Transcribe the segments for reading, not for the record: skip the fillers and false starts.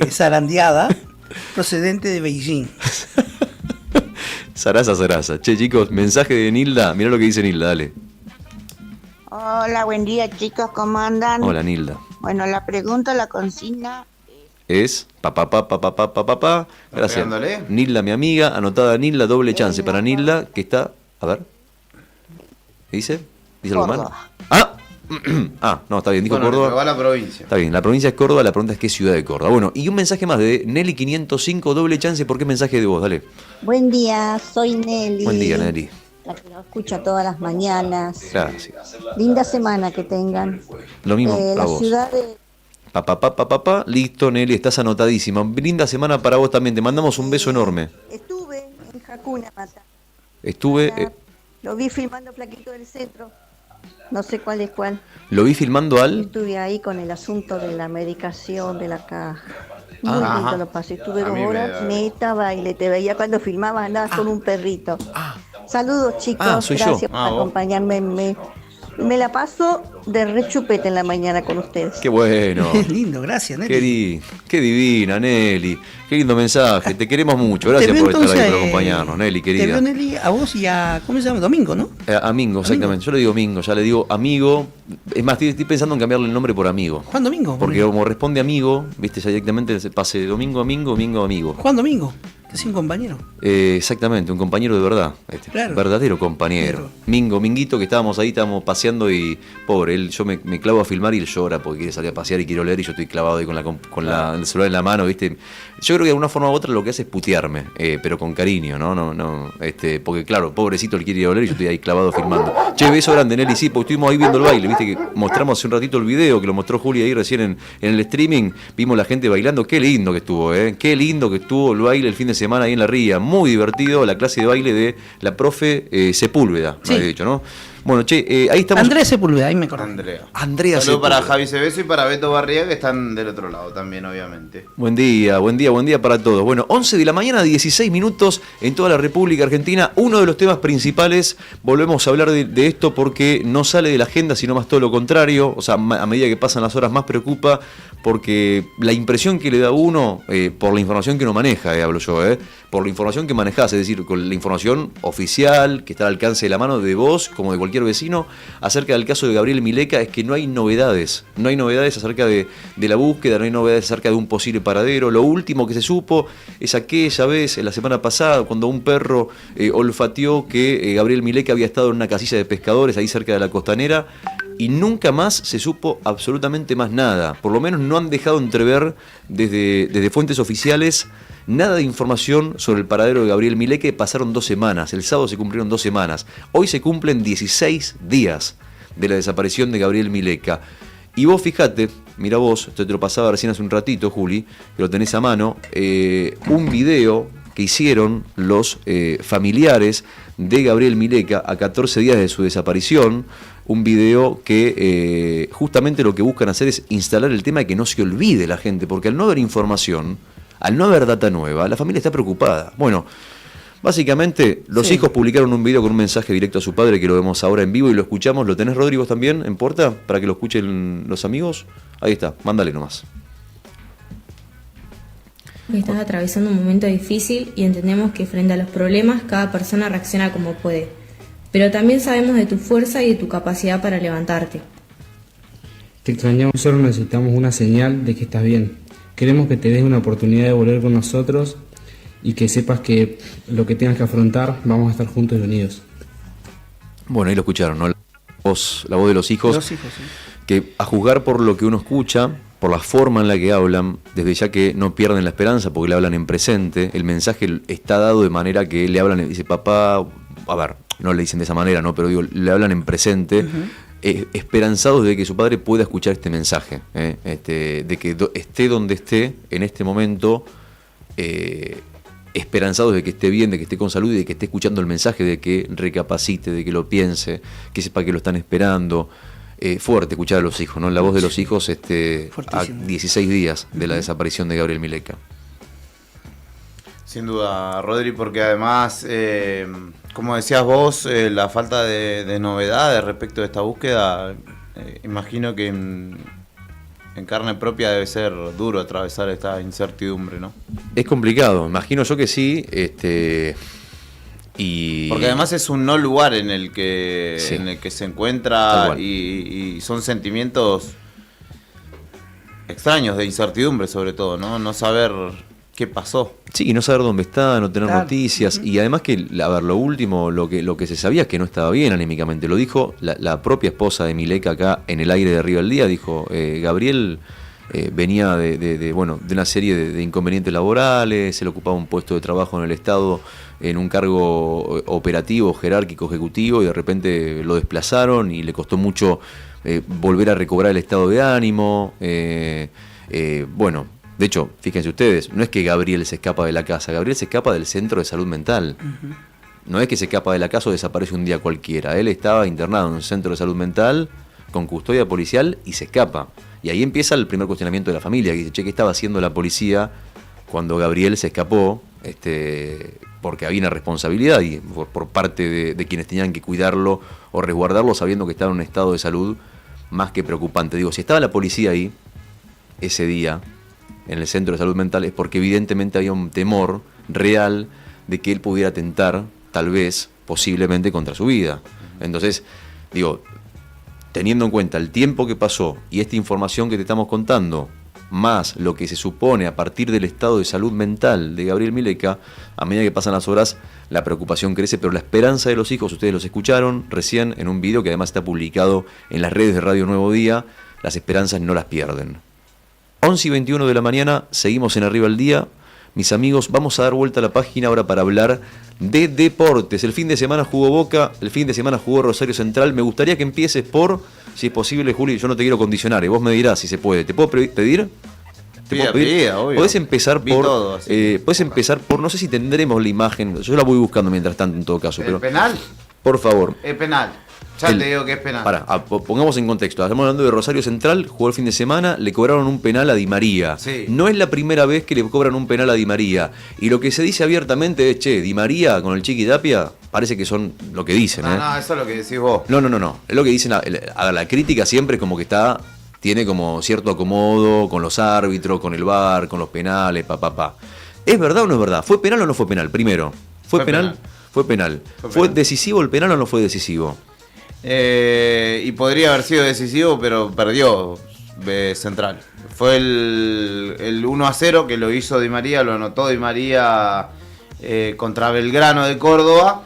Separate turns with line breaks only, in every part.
zarandeada procedente de Beijing.
Zaraza. Che, chicos, mensaje de Nilda. Mirá lo que dice Nilda, dale.
Hola, buen día chicos, ¿cómo andan?
Hola, Nilda.
Bueno, la pregunta, la consigna.
Es pa. Gracias. Nilda, mi amiga, anotada Nilda, doble chance para Nilda, que está. A ver. ¿Qué dice? ¿Dice algo mal? No, está bien, dijo
bueno,
Córdoba.
Va a la provincia.
Está bien, la provincia es Córdoba, la pregunta es qué ciudad de Córdoba. Bueno, y un mensaje más de Nelly 505, doble chance, ¿por qué mensaje de vos? Dale.
Buen día, soy Nelly.
Buen día, Nelly.
La que lo escucha todas las mañanas.
Gracias.
Linda semana que tengan.
Lo mismo para
la
vos.
ciudad de...
Listo, Nelly, estás anotadísima. Linda semana para vos también, te mandamos un beso enorme.
Estuve en Hakuna Matata.
Lo
Lo vi filmando Flaquito del Centro. No sé cuál es cuál.
vi filmando
Estuve ahí con el asunto de la medicación de la caja. Muy
Ajá.
lindo lo pasé. Estuve
A
2
mí me
horas,
da-
neta baile. Te veía cuando filmabas, andabas con un perrito. Saludos, chicos.
soy yo.
Gracias por
vos.
acompañarme. Me la paso de rechupete en la mañana con ustedes.
Qué bueno.
Lindo, gracias, Nelly.
Qué divina, Nelly. Qué lindo mensaje. Te queremos mucho. Gracias
Te veo
por estar ahí,
entonces,
por acompañarnos, Nelly,
Te veo,
querida.
Nelly, a vos y a... ¿Cómo se llama? Domingo, ¿no?
A Mingo, exactamente. Yo le digo Mingo, ya le digo amigo. Es más, estoy pensando en cambiarle el nombre por amigo.
Juan Domingo.
Porque como responde amigo, viste, ya directamente se pase domingo, amigo.
Juan Domingo, que es un compañero.
Exactamente, un compañero de verdad.
Claro.
Verdadero compañero.
Claro.
Minguito, que estábamos ahí, estábamos paseando y pobre, yo me clavo a filmar y él llora porque quiere salir a pasear y quiero leer y yo estoy clavado ahí el celular en la mano, viste. Yo creo que de alguna forma u otra lo que hace es putearme, pero con cariño, ¿no? Porque claro, pobrecito, él quiere ir a oler y yo estoy ahí clavado filmando. Che, beso grande, Nelly, sí, porque estuvimos ahí viendo el baile, viste que mostramos hace un ratito el video que lo mostró Juli ahí recién en el streaming, vimos la gente bailando, qué lindo que estuvo, qué lindo que estuvo el baile el fin de semana ahí en la Ría, muy divertido, la clase de baile de la profe Sepúlveda,
Sí.
me había dicho, ¿no? Bueno, che, ahí estamos.
Andrés Sepúlveda, ahí me acuerdo.
Andrea
Saludos para
Sepúlveda.
Javi Cebeso y para Beto Barriga, que están del otro lado también, obviamente.
Buen día para todos. Bueno, 11 de la mañana, 16 minutos en toda la República Argentina. Uno de los temas principales, volvemos a hablar de esto porque no sale de la agenda, sino más todo lo contrario. O sea, a medida que pasan las horas más preocupa porque la impresión que le da uno, por la información que uno maneja, hablo yo, por la información que manejás, es decir, con la información oficial que está al alcance de la mano de vos, como de cualquier vecino, acerca del caso de Gabriel Mileca, es que no hay novedades. No hay novedades acerca de la búsqueda, no hay novedades acerca de un posible paradero. Lo último que se supo es aquella vez, la semana pasada, cuando un perro olfateó que Gabriel Mileca había estado en una casilla de pescadores ahí cerca de la costanera, y nunca más se supo absolutamente más nada. Por lo menos no han dejado entrever desde fuentes oficiales nada de información sobre el paradero de Gabriel Mileca. Pasaron 2 semanas, el sábado se cumplieron 2 semanas. Hoy se cumplen 16 días de la desaparición de Gabriel Mileca. Y vos fijate, mira vos, esto te lo pasaba recién hace un ratito, Juli, que lo tenés a mano, un video que hicieron los familiares de Gabriel Mileca a 14 días de su desaparición. Un video que justamente lo que buscan hacer es instalar el tema de que no se olvide la gente, porque al no haber información, al no haber data nueva, la familia está preocupada. Bueno, básicamente los hijos publicaron un video con un mensaje directo a su padre que lo vemos ahora en vivo y lo escuchamos. ¿Lo tenés, Rodrigo, también en puerta para que lo escuchen los amigos? Ahí está, mándale nomás.
Estás atravesando un momento difícil y entendemos que frente a los problemas cada persona reacciona como puede. Pero también sabemos de tu fuerza y de tu capacidad para levantarte.
Te extrañamos, solo necesitamos una señal de que estás bien. Queremos que te des una oportunidad de volver con nosotros y que sepas que lo que tengas que afrontar, vamos a estar juntos y unidos.
Bueno, ahí lo escucharon, ¿no? La voz de los hijos.
Los hijos, sí.
Que a juzgar por lo que uno escucha, por la forma en la que hablan, desde ya que no pierden la esperanza porque le hablan en presente, el mensaje está dado de manera que le hablan, dice papá, a ver, no le dicen de esa manera, ¿no? Pero digo, le hablan en presente, esperanzados de que su padre pueda escuchar este mensaje, de que esté donde esté en este momento, esperanzados de que esté bien, de que esté con salud y de que esté escuchando el mensaje, de que recapacite, de que lo piense, que sepa que lo están esperando. Fuerte escuchar a los hijos, ¿no? La voz de los hijos a 16 días de la desaparición de Gabriel Mileca.
Sin duda, Rodri, porque además, como decías vos, la falta de novedades respecto de esta búsqueda, imagino que en carne propia debe ser duro atravesar esta incertidumbre, ¿no?
Es complicado, imagino yo que sí,
porque además es un no lugar en el que,
Sí.
se encuentra y son sentimientos extraños de incertidumbre sobre todo, ¿no? No saber qué pasó.
Sí, y no saber dónde está, no tener
Claro.
noticias. Y además que, a ver, lo último, lo que se sabía es que no estaba bien anímicamente. Lo dijo la propia esposa de Mileka acá en el aire de Arriba del Día. Dijo, Gabriel venía de una serie de inconvenientes laborales, se le ocupaba un puesto de trabajo en el Estado en un cargo operativo, jerárquico, ejecutivo, y de repente lo desplazaron y le costó mucho volver a recobrar el estado de ánimo. De hecho, fíjense ustedes, no es que Gabriel se escapa de la casa, Gabriel se escapa del centro de salud mental. No es que se escapa de la casa o desaparece un día cualquiera. Él estaba internado en un centro de salud mental con custodia policial y se escapa. Y ahí empieza el primer cuestionamiento de la familia, que dice, che, ¿qué estaba haciendo la policía cuando Gabriel se escapó? Porque había una responsabilidad y por parte de quienes tenían que cuidarlo o resguardarlo, sabiendo que estaba en un estado de salud más que preocupante. Digo, si estaba la policía ahí ese día en el centro de salud mental es porque evidentemente había un temor real de que él pudiera atentar, tal vez, posiblemente, contra su vida. Entonces, digo, teniendo en cuenta el tiempo que pasó y esta información que te estamos contando, más lo que se supone a partir del estado de salud mental de Gabriel Mileka, a medida que pasan las horas, la preocupación crece, pero la esperanza de los hijos, ustedes los escucharon recién en un video que además está publicado en las redes de Radio Nuevo Día, las esperanzas no las pierden. 11:21 de la mañana, seguimos en Arriba el Día. Mis amigos, vamos a dar vuelta a la página ahora para hablar de deportes. El fin de semana jugó Boca, el fin de semana jugó Rosario Central. Me gustaría que empieces por, si es posible, Juli, yo no te quiero condicionar, vos me dirás si se puede. ¿Te puedo pedir?
Pida, obvio.
Podés empezar
Vi
por,
todo, así.
podés empezar por, no sé si tendremos la imagen, yo la voy buscando mientras tanto en todo caso,
¿El
pero
penal?
por favor.
Es penal. Ya te digo que es penal.
Pongamos en contexto. Estamos hablando de Rosario Central, jugó el fin de semana, le cobraron un penal a Di María.
Sí.
No es la primera vez que le cobran un penal a Di María. Y lo que se dice abiertamente es, che, Di María con el Chiqui Tapia, parece que son lo que dicen.
No, eso es lo que decís vos.
No. Es lo que dicen. La crítica siempre es como que tiene como cierto acomodo con los árbitros, con el VAR, con los penales, ¿Es verdad o no es verdad? ¿Fue penal o no fue penal? Primero, ¿fue penal? Fue penal. ¿Fue decisivo el penal o no fue decisivo?
Y podría haber sido decisivo, pero perdió Central. Fue el 1-0 que lo hizo Di María, lo anotó Di María contra Belgrano de Córdoba,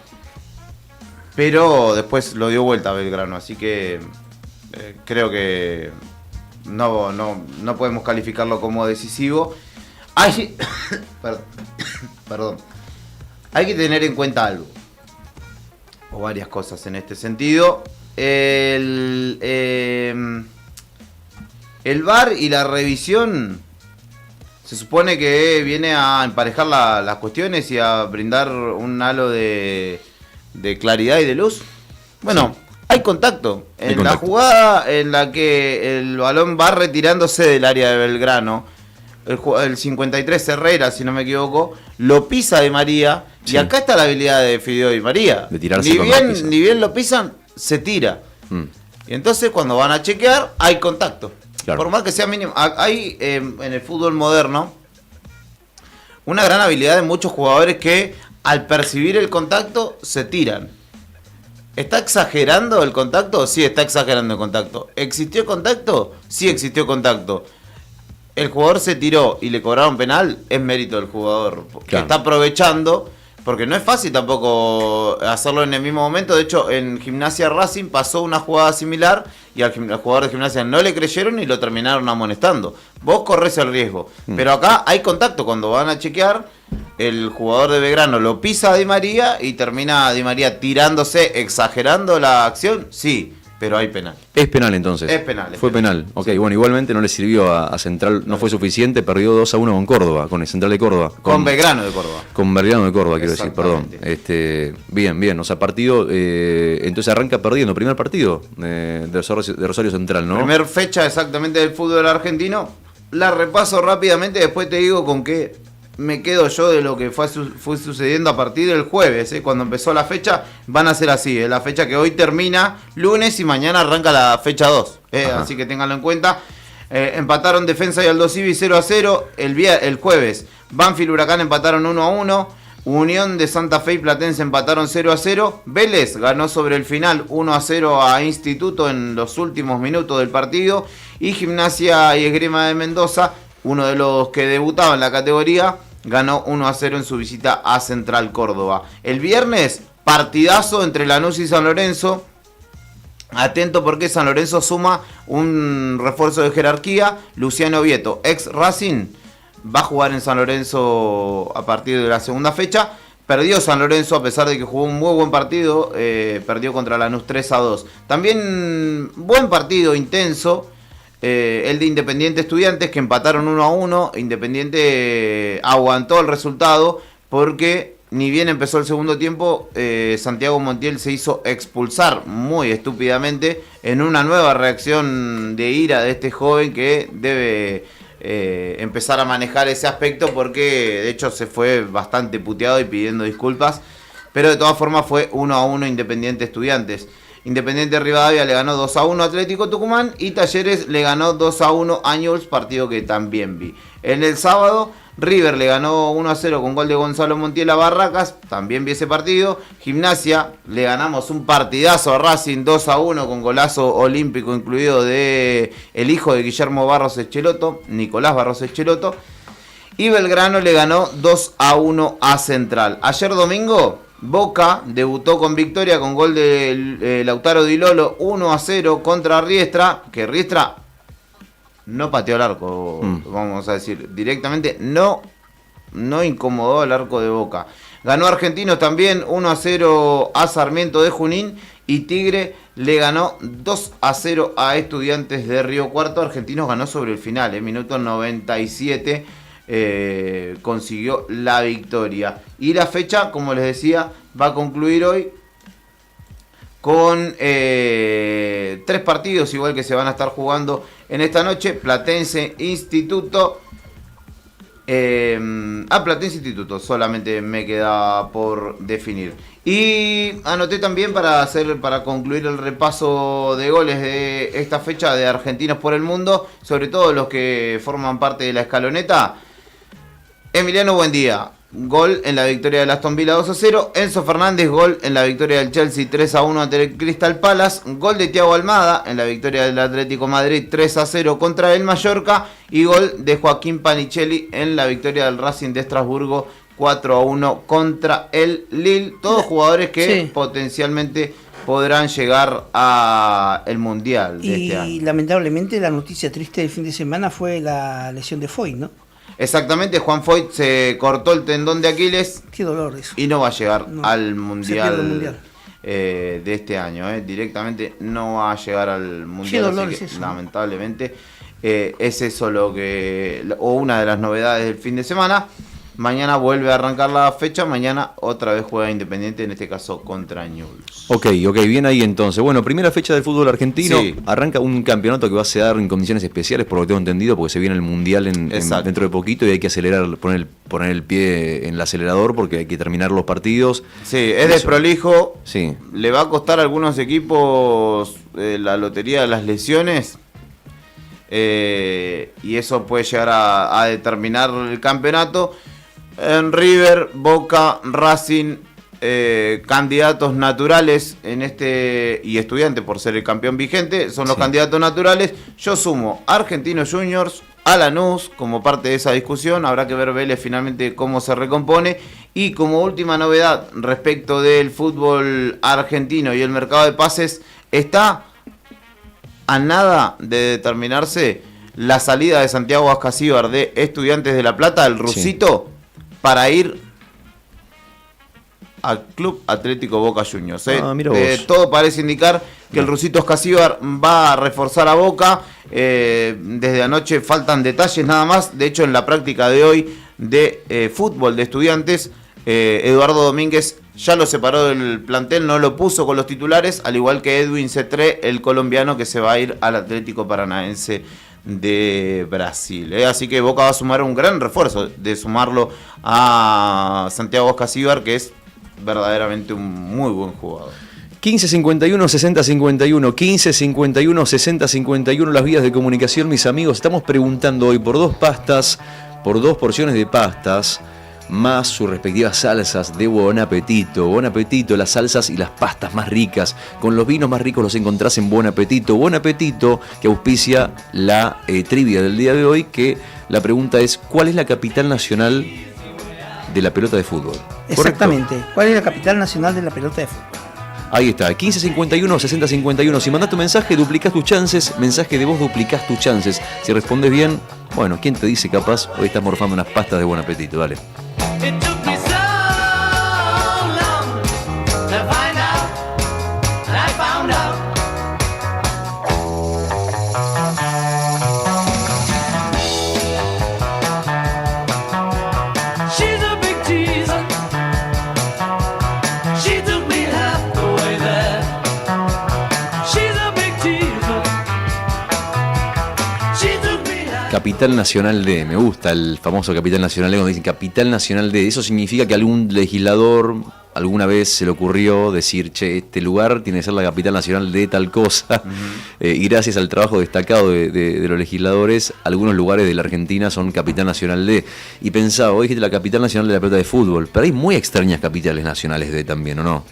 pero después lo dio vuelta a Belgrano, así que creo que no podemos calificarlo como decisivo. Perdón. Hay que tener en cuenta algo, o varias cosas en este sentido. El VAR y la revisión se supone que viene a emparejar las cuestiones y a brindar un halo de claridad y de luz. Bueno, hay contacto. La jugada en la que el balón va retirándose del área de Belgrano, el 53 Herrera, si no me equivoco, lo pisa Di María. Sí. Y acá está la habilidad de Fideo Di María.
De tirarse
ni bien lo pisan, se tira. Y entonces cuando van a chequear, hay contacto. Claro. Por más que sea mínimo. Hay en el fútbol moderno una gran habilidad de muchos jugadores que al percibir el contacto se tiran. ¿Está exagerando el contacto? Sí, está exagerando el contacto. ¿Existió contacto? Sí, existió contacto. El jugador se tiró y le cobraron penal, es mérito del jugador. Claro. Que está aprovechando, porque no es fácil tampoco hacerlo en el mismo momento. De hecho, en Gimnasia Racing pasó una jugada similar y al jugador de Gimnasia no le creyeron y lo terminaron amonestando. Vos corres el riesgo. Pero acá hay contacto. Cuando van a chequear, el jugador de Belgrano lo pisa a Di María y termina Di María tirándose, exagerando la acción. Sí, pero hay penal.
¿Es penal entonces?
Es penal.
Fue penal. Ok, sí. Bueno, igualmente no le sirvió a Central, no fue suficiente, perdió 2-1 con Córdoba, con el Central de Córdoba.
Con Belgrano de Córdoba.
Con Belgrano de Córdoba, quiero decir, perdón. Bien, o sea, partido, entonces arranca perdiendo, primer partido de Rosario Central, ¿no?
Primer fecha exactamente del fútbol argentino. La repaso rápidamente, después te digo con qué me quedo yo de lo que fue sucediendo a partir del jueves, cuando empezó la fecha. Van a ser así, la fecha que hoy termina lunes y mañana arranca la fecha 2, así que ténganlo en cuenta. Empataron Defensa y Aldo Civi 0-0. El jueves, Banfield y Huracán empataron 1-1. Unión de Santa Fe y Platense empataron 0-0. Vélez ganó sobre el final 1-0 a Instituto en los últimos minutos del partido. Y Gimnasia y Esgrima de Mendoza, uno de los que debutaba en la categoría, ganó 1-0 en su visita a Central Córdoba. El viernes, partidazo entre Lanús y San Lorenzo. Atento porque San Lorenzo suma un refuerzo de jerarquía. Luciano Vieto, ex Racing, va a jugar en San Lorenzo a partir de la segunda fecha. Perdió San Lorenzo a pesar de que jugó un muy buen partido. Perdió contra Lanús 3-2. También buen partido, intenso. El de Independiente Estudiantes, que empataron 1-1. Independiente aguantó el resultado porque ni bien empezó el segundo tiempo, Santiago Montiel se hizo expulsar muy estúpidamente en una nueva reacción de ira de este joven que debe empezar a manejar ese aspecto, porque de hecho se fue bastante puteado y pidiendo disculpas. Pero de todas formas fue 1-1 Independiente Estudiantes. Independiente Rivadavia le ganó 2-1 Atlético Tucumán y Talleres le ganó 2-1 a Newell's, partido que también vi. En el sábado, River le ganó 1-0 con gol de Gonzalo Montiel a Barracas, también vi ese partido. Gimnasia le ganamos un partidazo a Racing 2-1 con golazo olímpico incluido de el hijo de Guillermo Barros Echeloto, Nicolás Barros Echeloto. Y Belgrano le ganó 2-1 a Central. Ayer domingo, Boca debutó con victoria con gol de Lautaro Di Lolo 1-0 contra Riestra, que Riestra no pateó el arco, vamos a decir directamente, no incomodó el arco de Boca. Ganó Argentinos también 1-0 a Sarmiento de Junín y Tigre le ganó 2-0 a Estudiantes de Río Cuarto. Argentinos ganó sobre el final, minuto 97. Consiguió la victoria. Y la fecha, como les decía, va a concluir hoy con 3 partidos, igual que se van a estar jugando en esta noche. Platense Instituto. Platense Instituto solamente me queda por definir. Y anoté también para concluir el repaso de goles de esta fecha de Argentinos por el Mundo, sobre todo los que forman parte de la escaloneta. Emiliano Buendía, gol en la victoria del Aston Villa 2-0. Enzo Fernández, gol en la victoria del Chelsea 3-1 ante el Crystal Palace. Gol de Thiago Almada en la victoria del Atlético Madrid 3-0 contra el Mallorca. Y gol de Joaquín Panichelli en la victoria del Racing de Estrasburgo 4-1 contra el Lille. Todos jugadores que potencialmente podrán llegar al Mundial de este año.
Y lamentablemente la noticia triste del fin de semana fue la lesión de Foyt, ¿no?
Exactamente, Juan Foyt se cortó el tendón de Aquiles.
Qué dolor eso.
Y no va a llegar al
mundial
de este año. Directamente no va a llegar al Mundial.
Qué dolor
así
es
que,
eso.
lamentablemente, es eso una de las novedades del fin de semana. Mañana vuelve a arrancar la fecha. Mañana otra vez juega Independiente, en este caso contra Newell's.
Ok, bien ahí entonces. Bueno, primera fecha del fútbol argentino.
Sí.
Arranca un campeonato que va a se dar en condiciones especiales, por lo que tengo entendido, porque se viene el Mundial dentro de poquito y hay que acelerar, poner el pie en el acelerador porque hay que terminar los partidos.
Sí, es desprolijo.
Sí.
Le va a costar a algunos equipos la lotería de las lesiones. Y eso puede llegar a determinar el campeonato. En River, Boca, Racing, candidatos naturales en y Estudiantes por ser el campeón vigente, son los candidatos naturales. Yo sumo Argentinos Juniors, a Lanús como parte de esa discusión. Habrá que ver Vélez finalmente cómo se recompone. Y como última novedad respecto del fútbol argentino y el mercado de pases, está a nada de determinarse la salida de Santiago Ascasíbar de Estudiantes de La Plata, el rusito, para ir al Club Atlético Boca Juniors.
Mira vos.
Todo parece indicar que el rusito Ascasíbar va a reforzar a Boca. Desde anoche faltan detalles nada más. De hecho, en la práctica de hoy de fútbol de Estudiantes, Eduardo Domínguez ya lo separó del plantel, no lo puso con los titulares, al igual que Edwin Cetré, el colombiano, que se va a ir al Atlético Paranaense de Brasil. Así que Boca va a sumar un gran refuerzo de sumarlo a Santiago Ascasíbar, que es verdaderamente un muy buen jugador.
15 51 60 51, 15 51 60 51, las vías de comunicación, mis amigos. Estamos preguntando hoy por 2 pastas, por 2 porciones de pastas, más sus respectivas salsas de Buon Appetito. Buon Appetito, las salsas y las pastas más ricas, con los vinos más ricos los encontrás en Buon Appetito. Buon Appetito, que auspicia la trivia del día de hoy, que la pregunta es, ¿cuál es la capital nacional de la pelota de fútbol?
Exactamente.
¿Correcto?
¿Cuál es la capital nacional de la pelota de fútbol?
Ahí está, 15 51 60 51. Si mandás tu mensaje, duplicás tus chances. Mensaje de voz, duplicás tus chances. Si respondes bien, bueno, ¿quién te dice capaz? Hoy estás morfando unas pastas de Buon Appetito, dale. Capital Nacional de, me gusta el famoso Capital Nacional de, cuando dicen Capital Nacional de, eso significa que algún legislador alguna vez se le ocurrió decir, che, este lugar tiene que ser la Capital Nacional de tal cosa, y gracias al trabajo destacado de los legisladores, algunos lugares de la Argentina son Capital Nacional de, y pensaba, vos dijiste la Capital Nacional de la pelota de fútbol, pero hay muy extrañas capitales nacionales de también, ¿o no?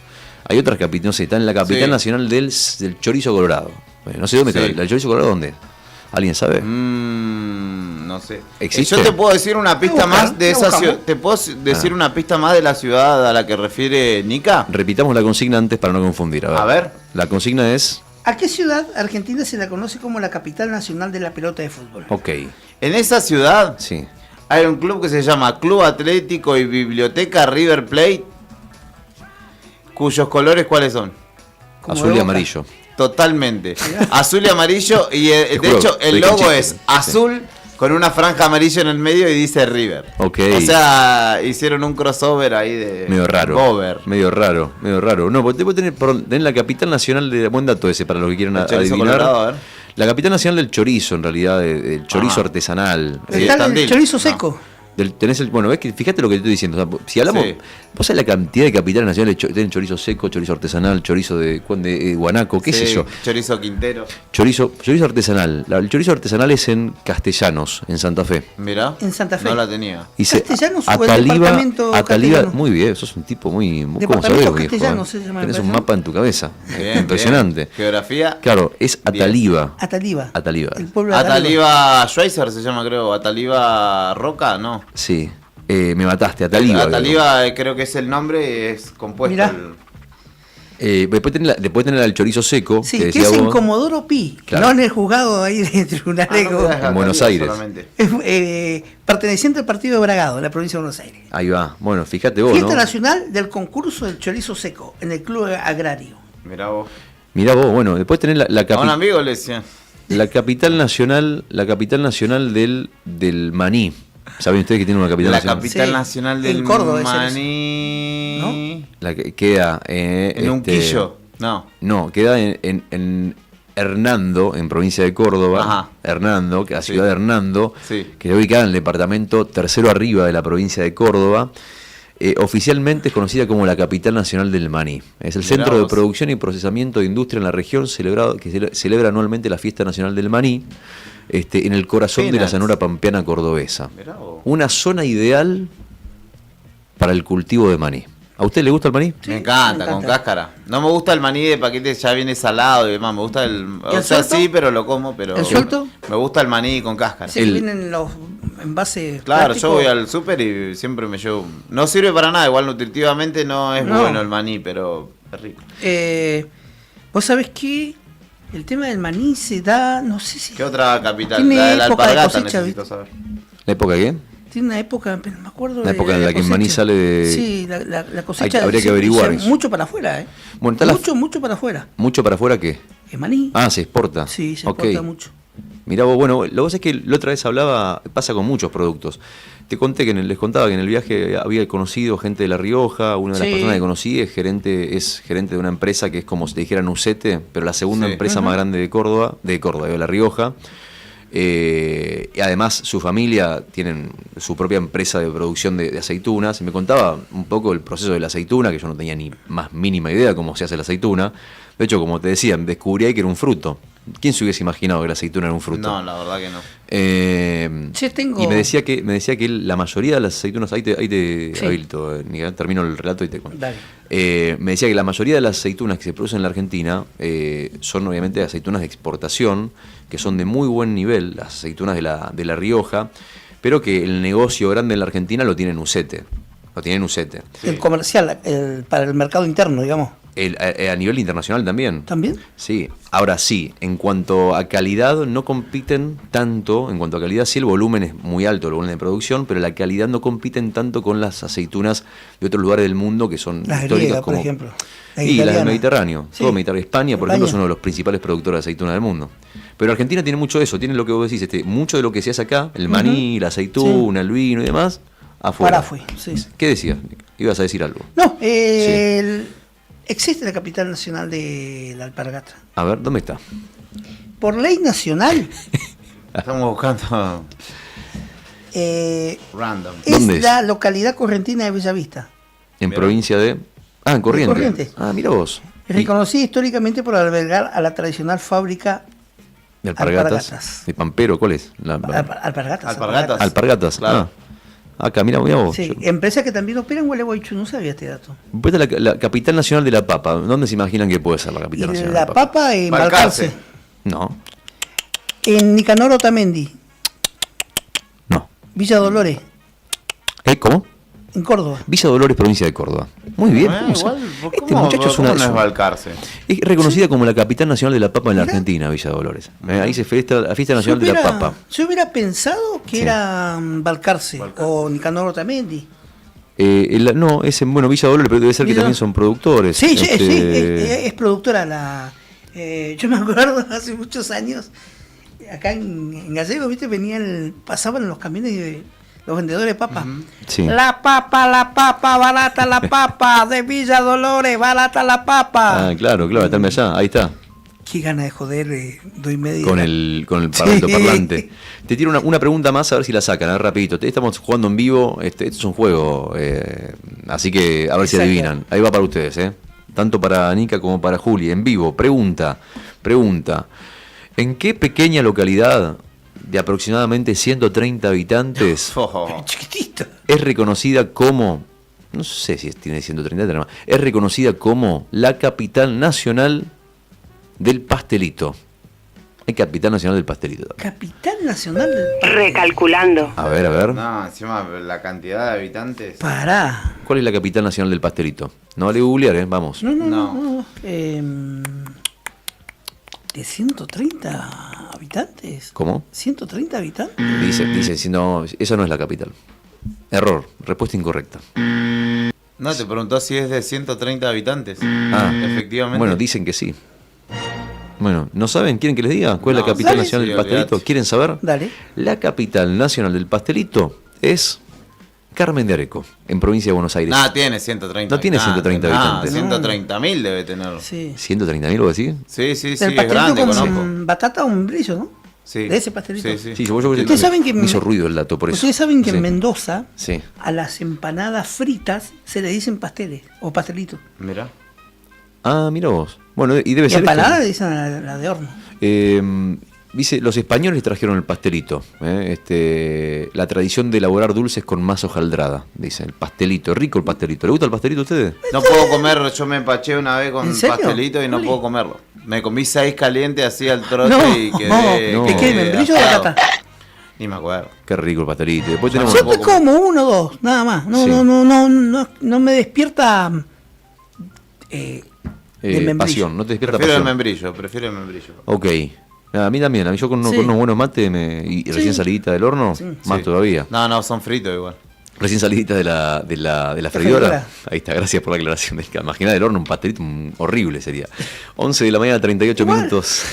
Hay otras capitales, no sé, está en la Capital Nacional del chorizo colorado, no sé dónde está, ¿el chorizo colorado dónde? ¿Alguien sabe?
No sé.
¿Existe?
Yo te puedo decir una pista más de esa ciudad. ¿Te puedo decir una pista más de la ciudad a la que refiere Nica?
Repitamos la consigna antes para no confundir.
A ver.
La consigna es...
¿A qué ciudad argentina se la conoce como la capital nacional de la pelota de fútbol?
Ok.
En esa ciudad
Sí.
hay un club que se llama Club Atlético y Biblioteca River Plate, cuyos colores ¿cuáles son?
Como
Azul
de
y
Boca.
amarillo.
Totalmente. Azul y amarillo, y de
juro,
hecho el
soy
logo
canchero,
es
sí.
azul con una franja amarilla en el medio y dice River.
Ok.
O sea, hicieron un crossover ahí de
Medio raro.
cover.
Medio raro. No, porque te puede tener en la capital nacional de... Buen dato ese para los que quieran
El chorizo
adivinar.
colorado, a ver.
La capital nacional del chorizo, en realidad, del chorizo artesanal.
Sí,
Está el
Tandil.
chorizo
No.
seco.
Bueno, ves que fíjate lo que te estoy diciendo. O sea, si hablamos,
Sí.
vos sabés la cantidad de capitales nacionales, tienen chorizo seco, chorizo artesanal, chorizo de guanaco, qué sé
Sí,
yo.
Chorizo Quintero.
Chorizo artesanal. El chorizo artesanal es en Castellanos, en Santa Fe.
Mirá.
En Santa Fe.
No la tenía.
Dice
Castellanos o el departamento castellano.
muy bien, sos un tipo muy... ¿Cómo
Departamento
sabés, viejo?
castellano se llama,
Tenés
me
un
parece.
mapa en tu cabeza.
Bien,
Impresionante.
bien. Geografía.
Claro, es Ataliva.
Ataliva.
Ataliva.
El pueblo de
Ataliva Schweizer se llama, creo. Ataliva Roca, no.
Sí. Me mataste, Ataliva.
Ataliva creo que es el nombre, es compuesto.
Mirá.
Después tener al chorizo seco.
Sí,
que
que
decía
es en
vos.
Comodoro Pi,
Claro.
no en el juzgado ahí de tribunales.
En Buenos Aires.
Es perteneciente al partido de Bragado, en la provincia de Buenos Aires.
Ahí va. Bueno, fíjate vos,
Fiesta
¿no?
nacional del concurso del chorizo seco, en el club agrario.
Mirá vos.
Mirá vos, bueno, después tenés la
A un amigo le decían.
capital nacional del maní. ¿Saben ustedes que tiene una capital
La
nacional?
capital
Sí.
nacional
En
del
Córdoba, ese es.
maní.
La que queda
En un quillo. No.
No, queda en Hernando, en provincia de Córdoba.
Ajá.
Hernando, que es la
Sí.
ciudad de Hernando,
Sí.
que está ubicada en el departamento tercero arriba de la provincia de Córdoba. Oficialmente es conocida como la capital nacional del maní. Es el
Mirá
centro de
vos.
producción y procesamiento de industria en la región, que celebra anualmente la fiesta nacional del maní, en el corazón de la
Peanuts.
llanura pampeana cordobesa.
Mirá vos.
Una zona ideal para el cultivo de maní. ¿A usted le gusta el maní?
Me encanta,
me
con
encanta.
cáscara. No me gusta el maní de paquete, ya viene salado y demás. Me gusta el.
¿Y el
O sea,
suelto?
sí, pero lo como. Pero
¿El suelto?
Me gusta el maní con cáscara.
Sí,
El-
vienen los envases.
Claro,
plásticos.
yo voy al súper y siempre me llevo. No sirve para nada, igual nutritivamente no es
No.
bueno el maní, pero es rico.
Vos sabés que el tema del maní se da, no sé si.
¿Qué otra capital?
Tiene
La de la
época de
alpargata
cosecha,
necesito saber.
¿La época de qué?
Tiene una época, pero no me acuerdo.
La época en la que el maní
cosecha.
sale de-
Sí, la cosecha.
habría que
se-
averiguar
se-
eso.
Mucho para afuera, ¿eh?
Bueno, está la-
mucho para afuera.
¿Mucho para afuera qué?
El maní.
Ah, se exporta.
Sí, se
Ok.
exporta mucho.
Mirá vos, bueno, lo que pasa es que la otra vez hablaba, pasa con muchos productos. Te conté que les contaba que en el viaje había conocido gente de La Rioja, una de las
Sí.
personas que conocí es gerente de una empresa que es como si te dijeran Ucete, pero la segunda
Sí.
empresa más grande de Córdoba, de La Rioja. Y además su familia tienen su propia empresa de producción de aceitunas. Y me contaba un poco el proceso de la aceituna, que yo no tenía ni más mínima idea cómo se hace la aceituna. De hecho, como te decía, descubrí ahí que era un fruto. ¿Quién se hubiese imaginado que la aceituna era un fruto?
No, la verdad que no.
Y me decía que la mayoría de las aceitunas, ahí te
Sí.
habilito, Miguel, termino el relato y te cuento.
Dale.
Me decía que la mayoría de las aceitunas que se producen en la Argentina son obviamente aceitunas de exportación, que son de muy buen nivel, las aceitunas de la Rioja, pero que el negocio grande en la Argentina lo tiene en Ucete.
El comercial, para el mercado interno, digamos.
A nivel internacional también.
¿También?
Sí, ahora sí, en cuanto a calidad no compiten tanto, en cuanto a calidad sí el volumen es muy alto, el volumen de producción, pero la calidad no compiten tanto con las aceitunas de otros lugares del mundo que son
Las
históricas
griegas,
como...
por ejemplo.
Y las del Mediterráneo,
Sí.
todo Mediterráneo. España, por ejemplo, es uno de los principales productores de aceituna del mundo. Pero Argentina tiene mucho de eso, tiene lo que vos decís, mucho de lo que se hace acá, el maní, la aceituna, el vino y demás, afuera.
Paraguay, sí.
¿Qué decías? Ibas a decir algo.
No, existe la capital nacional de la alpargata.
A ver, ¿dónde está?
Por ley nacional,
Estamos buscando random.
¿Dónde
es
es?
la localidad correntina de Bellavista.
En
Mira.
provincia de... Ah, en Corrientes.
Corrientes.
Ah, mira vos.
Es reconocida históricamente por albergar a la tradicional fábrica
De alpargatas. ¿De Pampero? ¿Cuál es?
Alpargatas.
Alpargatas.
Alpargatas.
Claro.
Acá, mira vos.
Sí, empresa que también opera en Gualeguaychú, no sabía este dato.
Pues la capital nacional de la papa. ¿Dónde se imaginan que puede ser la
Y
capital nacional
la
de la papa?
papa en
Balcarce.
Balcarce.
No,
En Nicanor Otamendi,
no.
Villa Dolores,
¿Cómo?
en Córdoba.
Villa Dolores, provincia de Córdoba. Muy bien.
Ah,
¿Cómo se-
igual,
este muchacho es
¿cómo
una...
no es Balcarce?
Es reconocida como la capital nacional de la papa en la Argentina, Villa Dolores. Ahí se festa la fiesta nacional de la papa.
Yo hubiera pensado que
Sí.
era Balcarce o Nicanor Otamendi.
No, es en Villa Dolores, pero debe ser que
Villa-
también son productores.
Sí, sí,
Este,
es productora la... yo me acuerdo hace muchos años, acá en Gallego, ¿viste? Pasaban los camiones de los vendedores de papas.
Sí.
La papa, barata la papa, de Villa Dolores, barata la papa.
Ah, claro, estarme allá, ahí está.
Qué ganas de joder, doy media.
Con el
Sí.
parlante. Te tiro una pregunta más a ver si la sacan, rapidito. Estamos jugando en vivo, esto es un juego, así que a ver si
Exacto.
adivinan. Ahí va para ustedes, tanto para Nica como para Juli, en vivo. Pregunta. ¿En qué pequeña localidad de aproximadamente 130 habitantes
Oh,
Chiquitito.
es reconocida como, no sé si tiene 130, pero no, es reconocida como la capital nacional del pastelito? Hay capital nacional del pastelito.
Capital Nacional del País.
Recalculando.
A ver.
no, encima la cantidad de habitantes.
Pará.
¿Cuál es la capital nacional del pastelito? No vale googlear, vamos.
No. ¿De 130 habitantes?
¿Cómo?
¿130 habitantes?
Dice, no, esa no es la capital. Error, respuesta incorrecta.
No, te preguntó si es de 130 habitantes.
Ah,
Efectivamente.
bueno, dicen que sí. Bueno, ¿no saben? ¿Quieren que les diga cuál es la
No,
capital
dale.
nacional
Sí,
del pastelito?
olvidate.
¿Quieren saber?
Dale.
La capital nacional del pastelito es Carmen de Areco, en provincia de Buenos Aires.
No, tiene 130.
No tiene 130 habitantes.
130.000 debe tener.
Sí.
¿130.000 vos decís?
Sí, sí,
Del
es
pastelito
grande,
con
conozco.
batata o un brillo, ¿no?
Sí.
De ese pastelito.
Sí, sí.
Sí,
Ustedes saben que
me hizo ruido el dato, por eso.
Ustedes saben que
Sí.
en Mendoza
Sí.
a las empanadas fritas se le dicen pasteles o pastelitos.
Mira.
Ah, mira vos. Bueno, y debe
Y
ser
empanada
esto.
le dicen a la de horno.
Dice, los españoles trajeron el pastelito. La tradición de elaborar dulces con masa hojaldrada, dice, el pastelito. Rico el pastelito. ¿Le gusta el pastelito a ustedes?
No puedo comer, yo me empaché una vez con
¿En serio?
pastelito y no
Juli?
puedo comerlo. Me comí 6 calientes así al trote
No,
y quedé.
no.
¿De qué? ¿Membrillo o de
asado.
batata?
Ni me acuerdo.
Qué rico el pastelito. Después tenemos...
Yo te como uno o dos, nada más. No,
Sí.
no me despierta de membrillo.
pasión, no te despierta
Prefiero el
pasión.
membrillo.
Ok. A mí también, yo con,
Sí.
con unos buenos mates y recién salidita del horno, más
Sí.
todavía.
No, son fritos igual.
Recién salidita de la freidora.
freidora.
Ahí está, gracias por la aclaración. Imaginá del horno un pastelito horrible sería. 11 de la mañana, 38
Igual.
minutos.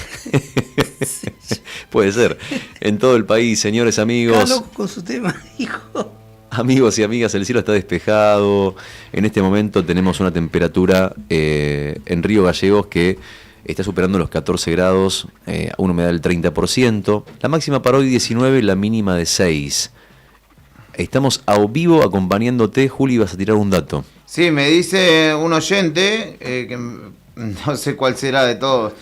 Puede ser. En todo el país, señores
Cada
amigos.
loco con su tema, hijo.
Amigos y amigas, el cielo está despejado. En este momento tenemos una temperatura en Río Gallegos que está superando los 14 grados, una humedad del 30%. La máxima para hoy 19, la mínima de 6. Estamos a vivo acompañándote. Juli, vas a tirar un dato.
Sí, me dice un oyente, que no sé cuál será de todos.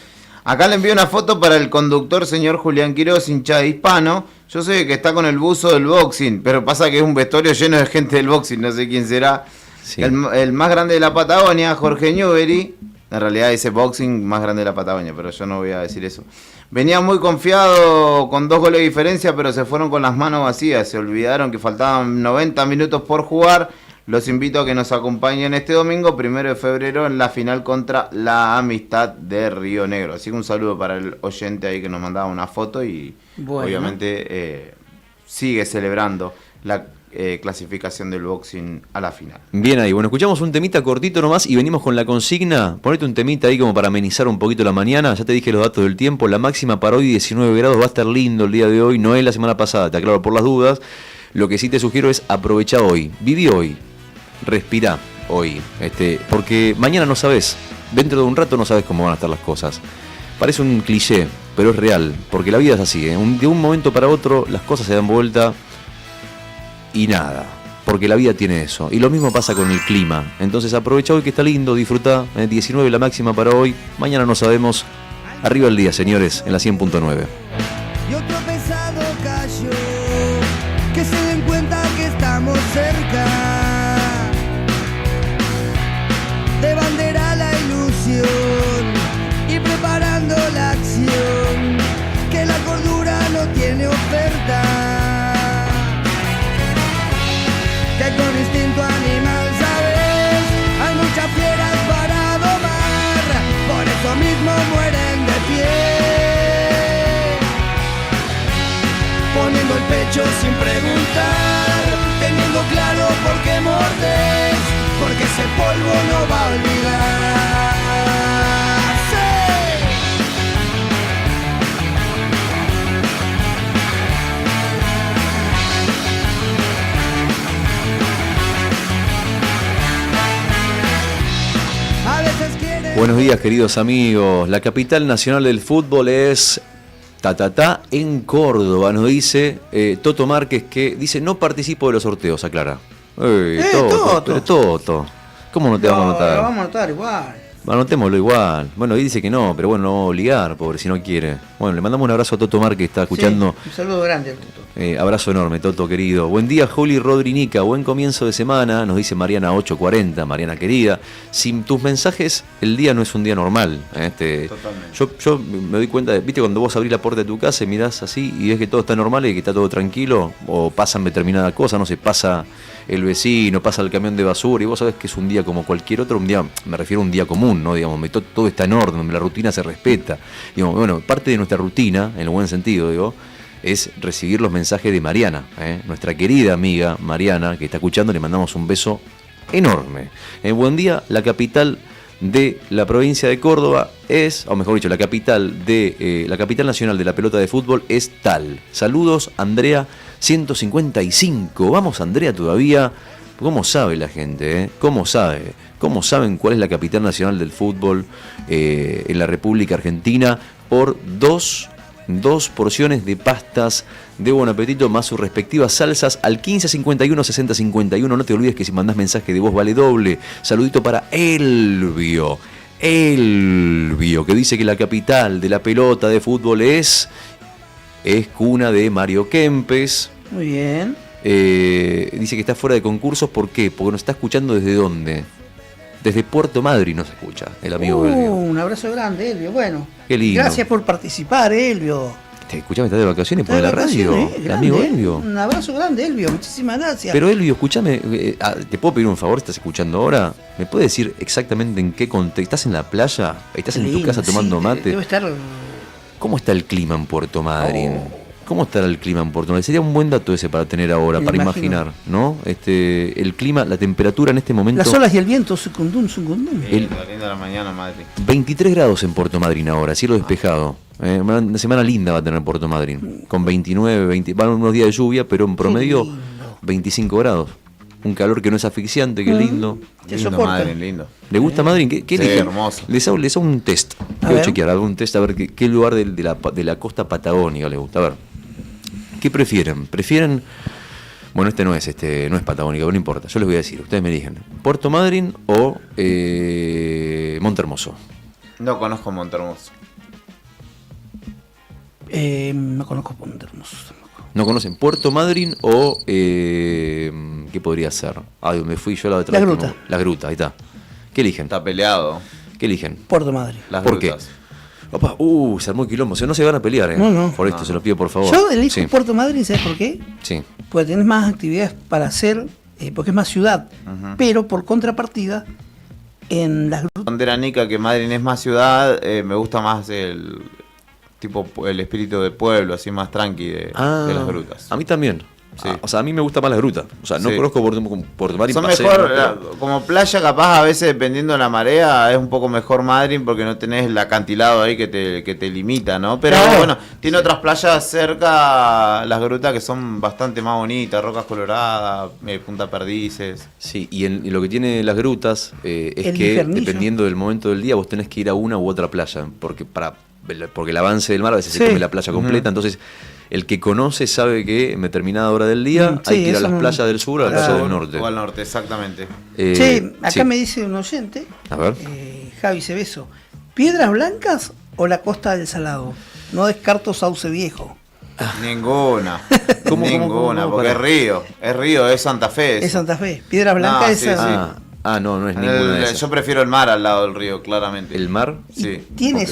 Acá le envío una foto para el conductor señor Julián Quiroz, hincha de Hispano. Yo sé que está con el buzo del boxing, pero pasa que es un vestuario lleno de gente del boxing, no sé quién será. Sí. El más grande de la Patagonia, Jorge Newbery. En realidad dice boxing más grande de la Patagonia, pero yo no voy a decir eso. Venía muy confiado con 2 goles de diferencia, pero se fueron con las manos vacías. Se olvidaron que faltaban 90 minutos por jugar. Los invito a que nos acompañen este domingo, 1 de febrero, en la final contra la Amistad de Río Negro. Así que un saludo para el oyente ahí que nos mandaba una foto y obviamente sigue celebrando la clasificación del boxing a la final.
Bien ahí, bueno, escuchamos un temita cortito nomás y venimos con la consigna. Ponete un temita ahí como para amenizar un poquito la mañana. Ya te dije los datos del tiempo. La máxima para hoy 19 grados, va a estar lindo el día de hoy, no es la semana pasada, te aclaro por las dudas. Lo que sí te sugiero es aprovechar hoy, viví hoy. Respirá hoy, porque mañana no sabes, dentro de un rato no sabes cómo van a estar las cosas. Parece un cliché, pero es real, porque la vida es así, de un momento para otro las cosas se dan vuelta y nada, porque la vida tiene eso. Y lo mismo pasa con el clima, entonces aprovecha hoy que está lindo, disfrutá, 19 la máxima para hoy, mañana no sabemos. Arriba el día, señores, en la 100.9.
Y otro pesado cayó, que se den cuenta que estamos cerca. De bandera la ilusión y preparando la acción, que la cordura no tiene oferta, que con instinto animal, sabes, hay muchas fieras para domar, por eso mismo mueren de pie, poniendo el pecho sin preguntar, teniendo claro por qué mordes, porque ese polvo no va a olvidar.
Buenos días, queridos amigos. La capital nacional del fútbol es en Córdoba, nos dice Toto Márquez, que dice no participo de los sorteos, aclara. Toto. ¿Cómo no te vamos a anotar?
Lo vamos a anotar igual.
Anotémoslo igual. Bueno, y dice que no, pero bueno, no vamos a obligar, pobre, si no quiere. Bueno, le mandamos un abrazo a Toto Márquez, que está escuchando.
Sí, un saludo grande a Toto.
Abrazo enorme, Toto, querido. Buen día, Juli Rodrinica. Buen comienzo de semana, nos dice Mariana 840, Mariana querida. Sin tus mensajes, el día no es un día normal.
Totalmente.
Yo me doy cuenta, viste, cuando vos abrís la puerta de tu casa y mirás así y ves que todo está normal y que está todo tranquilo, o pasan determinada cosa, no sé, pasa el vecino, pasa el camión de basura y vos sabés que es un día como cualquier otro, un día, me refiero a un día común, ¿no? Digamos, todo está en orden, la rutina se respeta. Digamos, bueno, parte de nuestra rutina, en el buen sentido, digo, es recibir los mensajes de Mariana, nuestra querida amiga Mariana, que está escuchando, le mandamos un beso enorme. Buen día, la capital de la provincia de Córdoba es, o mejor dicho, la capital nacional de la pelota de fútbol es tal. Saludos, Andrea 155. Vamos, Andrea, todavía. ¿Cómo sabe la gente? ¿Cómo sabe? ¿Cómo saben cuál es la capital nacional del fútbol en la República Argentina? Por dos porciones de pastas de buen apetito más sus respectivas salsas al 1551 6051. No te olvides que si mandás mensaje de voz vale doble. Saludito para Elvio, que dice que la capital de la pelota de fútbol es cuna de Mario Kempes.
Muy bien.
Dice que está fuera de concursos. ¿Por qué? Porque nos está escuchando desde dónde. Desde Puerto Madryn nos escucha el amigo Elvio.
Un abrazo grande, Elvio. Bueno,
qué lindo.
Gracias por participar, Elvio.
Escuchame, estás de vacaciones, pone la radio. El amigo Elvio.
Un abrazo grande, Elvio. Muchísimas gracias.
Pero Elvio, escúchame, ¿te puedo pedir un favor? ¿Estás escuchando ahora? ¿Me puedes decir exactamente en qué contexto? ¿Estás en la playa? ¿Estás en tu casa tomando mate?
Debe estar...
¿Cómo está el clima en Puerto Madryn? ¿Cómo estará el clima en Puerto Madryn? Sería un buen dato ese para tener ahora, para imaginar, ¿no? El clima, la temperatura en este momento...
Las olas y el viento, sucundum.
La la mañana, Madrid.
23 grados en Puerto Madryn ahora, cielo despejado. Una semana linda va a tener Puerto Madryn. Con 29, van unos días de lluvia, pero en promedio 25 grados. un calor que no es asfixiante, qué lindo.
Te
Lindo,
soporta.
Madrid, lindo.
¿Le gusta Madrid? ¿Qué
Sí,
eligen?
hermoso.
Les hago un test.
A
Quiero
ver.
chequear, hago un test a ver qué lugar de la costa patagónica les gusta. A ver, ¿qué prefieren? ¿Prefieren? Bueno, no es patagónica, pero no importa. Yo les voy a decir, ustedes me eligen. ¿Puerto Madryn o Montehermoso?
No conozco Montehermoso.
No conozco Punta Hermoso.
¿No conocen Puerto Madryn o qué podría ser? Ah, donde fui yo la otra
La
vez.
Gruta.
La Gruta, ahí está. ¿Qué eligen?
Está peleado.
¿Qué eligen?
Puerto Madre.
Las
¿Por qué?
grutas.
Opa, se armó el quilombo. O sea, no se van a pelear, ¿eh?
No.
Por esto, se lo pido por favor.
Yo elijo
Sí,
Puerto Madryn, ¿sabes por qué?
sí.
Porque tenés más actividades para hacer, porque es más ciudad. Pero por contrapartida, en las grutas.
Bandera Nica, que Madrid es más ciudad, me gusta más el espíritu de pueblo, así más tranqui de las grutas.
A mí también.
Sí.
O sea, a mí me gusta más la gruta. O sea, no
Sí.
conozco Puerto Madryn.
Son
paseo,
mejor,
¿no? Pero-
como playa capaz a veces dependiendo de la marea, es un poco mejor Madrid porque no tenés el acantilado ahí que te limita, ¿no? Pero
Claro.
bueno, tiene otras playas cerca, las grutas que son bastante más bonitas, Rocas Coloradas, Punta Perdices.
Sí, y lo que tiene las grutas es
El
que
Infernillo.
dependiendo del momento del día vos tenés que ir a una u otra playa, porque el avance del mar a veces
Sí.
se come la playa completa, entonces el que conoce sabe que en determinada hora del día
Sí,
hay que ir a
eso
las
no-
playas del sur o a las
Claro.
playas del norte.
O al norte, exactamente.
Che, acá
sí.
me dice un oyente,
A ver.
Javi Cebeso, ¿Piedras Blancas o la Costa del Salado? No descarto Sauce Viejo.
Ninguna.
¿Cómo,
Ninguna,
cómo?
porque
Pará.
es Santa Fe.
Es Santa Fe. Piedras Blancas es
sí, sí.
No es ninguna de esas.
Yo prefiero el mar al lado del río, claramente.
¿El mar?
Sí.
Tiene
Ok.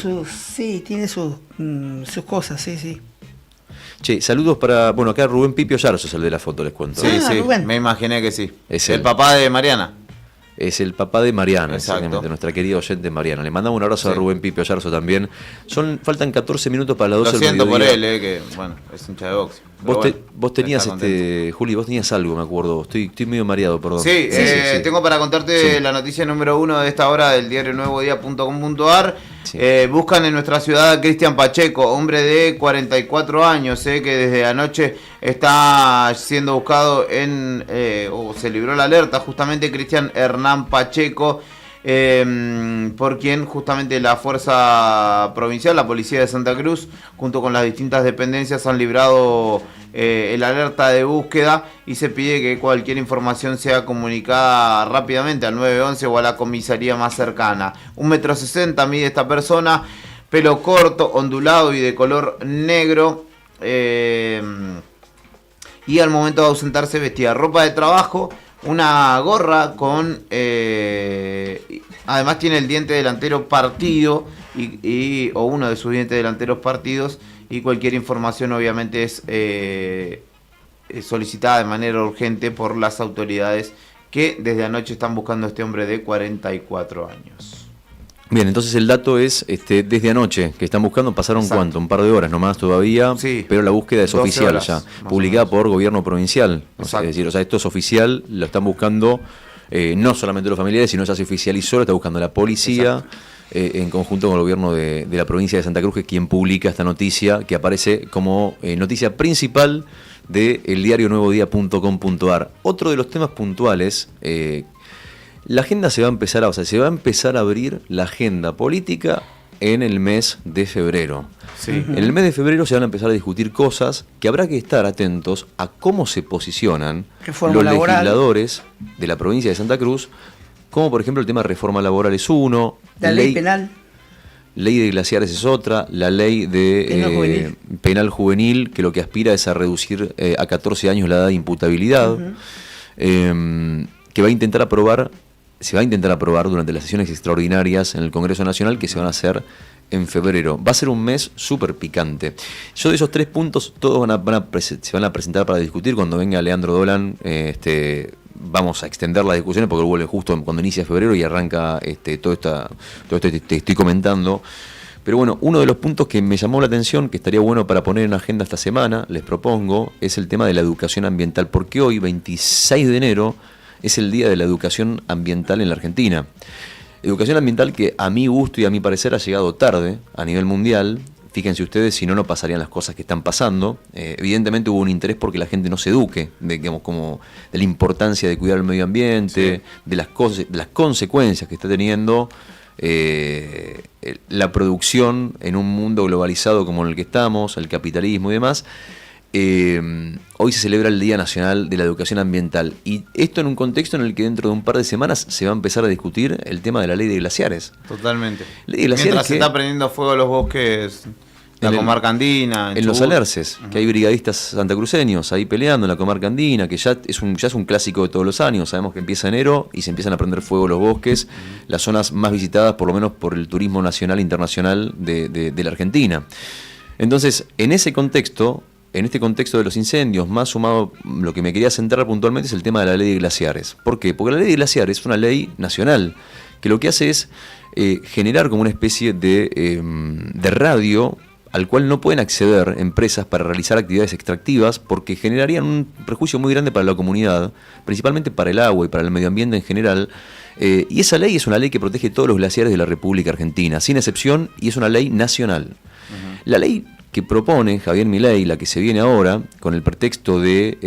sus cosas, sí.
Che, saludos para... Bueno, acá Rubén Pipio Yarzo es el de la foto, les cuento.
Sí,
Ah,
sí,
Rubén.
me imaginé que sí.
Es
el
él.
papá de Mariana.
Es el papá de Mariana,
Exacto.
exactamente, nuestra querida oyente Mariana. Le mandamos un abrazo a
Sí.
Rubén Pipio Yarzo también. Faltan 14 minutos para las 12
Lo
del
siento por
mediodía.
él, que bueno, es hincha de box. Pero
Vos,
bueno,
vos tenías,
está contento.
Juli, vos tenías algo, me acuerdo. Estoy medio mareado, perdón.
Sí, tengo para contarte
Sí.
la noticia número 1 de esta hora del diario nuevodía.com.ar.
Sí.
Buscan en nuestra ciudad a Cristian Pacheco, hombre de 44 años, que desde anoche está siendo buscado o se libró la alerta justamente Cristian Hernán Pacheco, por quien justamente la Fuerza Provincial, la Policía de Santa Cruz, junto con las distintas dependencias han librado el alerta de búsqueda y se pide que cualquier información sea comunicada rápidamente al 911 o a la comisaría más cercana. 1,60 m mide esta persona, pelo corto, ondulado y de color negro. Y al momento de ausentarse vestía ropa de trabajo, una gorra con... además tiene el diente delantero partido o uno de sus dientes delanteros partidos, y cualquier información obviamente es solicitada de manera urgente por las autoridades que desde anoche están buscando a este hombre de 44 años.
Bien, entonces el dato es desde anoche que están buscando, pasaron
Exacto.
¿cuánto? Un par de horas nomás todavía,
Sí.
pero la búsqueda es
12
oficial
horas,
ya,
más o
publicada
menos.
por gobierno provincial. O sea,
Exacto.
es decir, esto es oficial, lo están buscando no solamente los familiares, sino ya se oficializó, lo está buscando la policía. En conjunto con el gobierno de la provincia de Santa Cruz, que es quien publica esta noticia, que aparece como noticia principal de eldiarionuevodía.com.ar. Otro de los temas puntuales, la agenda se va a empezar a abrir la agenda política en el mes de febrero.
Sí.
En el mes de febrero se van a empezar a discutir cosas que habrá que estar atentos a cómo se posicionan
Reforma
los
laboral.
legisladores de la provincia de Santa Cruz, como por ejemplo el tema de reforma laboral es uno,
La ley penal.
ley de glaciares es otra, la ley de
Penal juvenil.
penal juvenil, que lo que aspira es a reducir a 14 años la edad de imputabilidad, que va a intentar aprobar, se va a intentar aprobar durante las sesiones extraordinarias en el Congreso Nacional que se van a hacer en febrero. Va a ser un mes súper picante. Yo de esos 3 puntos, todos se van a presentar para discutir cuando venga Leandro Dolan. Vamos a extender las discusiones porque vuelve justo cuando inicia febrero y arranca todo esto que te estoy comentando. Pero bueno, uno de los puntos que me llamó la atención, que estaría bueno para poner en agenda esta semana, les propongo, es el tema de la educación ambiental, porque hoy, 26 de enero, es el Día de la Educación Ambiental en la Argentina. Educación ambiental que a mi gusto y a mi parecer ha llegado tarde a nivel mundial. fíjense ustedes, si no, no pasarían las cosas que están pasando. Evidentemente hubo un interés porque la gente no se eduque, digamos, como de la importancia de cuidar el medio ambiente, de las consecuencias que está teniendo la producción en un mundo globalizado como en el que estamos, el capitalismo y demás. Hoy se celebra el Día Nacional de la Educación Ambiental, y esto en un contexto en el que dentro de un par de semanas se va a empezar a discutir el tema de la ley de glaciares.
Totalmente.
Ley de glaciares.
Mientras se está prendiendo fuego los bosques, la comarca andina,
en los Alerces, que hay brigadistas santacruceños ahí peleando en la comarca andina, que ya es un clásico de todos los años. Sabemos que empieza enero y se empiezan a prender fuego los bosques, las zonas más visitadas por lo menos por el turismo nacional e internacional de la Argentina. Entonces, en ese contexto, en este contexto de los incendios, más sumado, lo que me quería centrar puntualmente es el tema de la ley de glaciares. ¿Por qué? Porque la ley de glaciares es una ley nacional que lo que hace es generar como una especie de radio al cual no pueden acceder empresas para realizar actividades extractivas, porque generarían un perjuicio muy grande para la comunidad, principalmente para el agua y para el medio ambiente en general. Y esa ley es una ley que protege todos los glaciares de la República Argentina, sin excepción, y es una ley nacional. La ley que propone Javier Milei, la que se viene ahora, con el pretexto de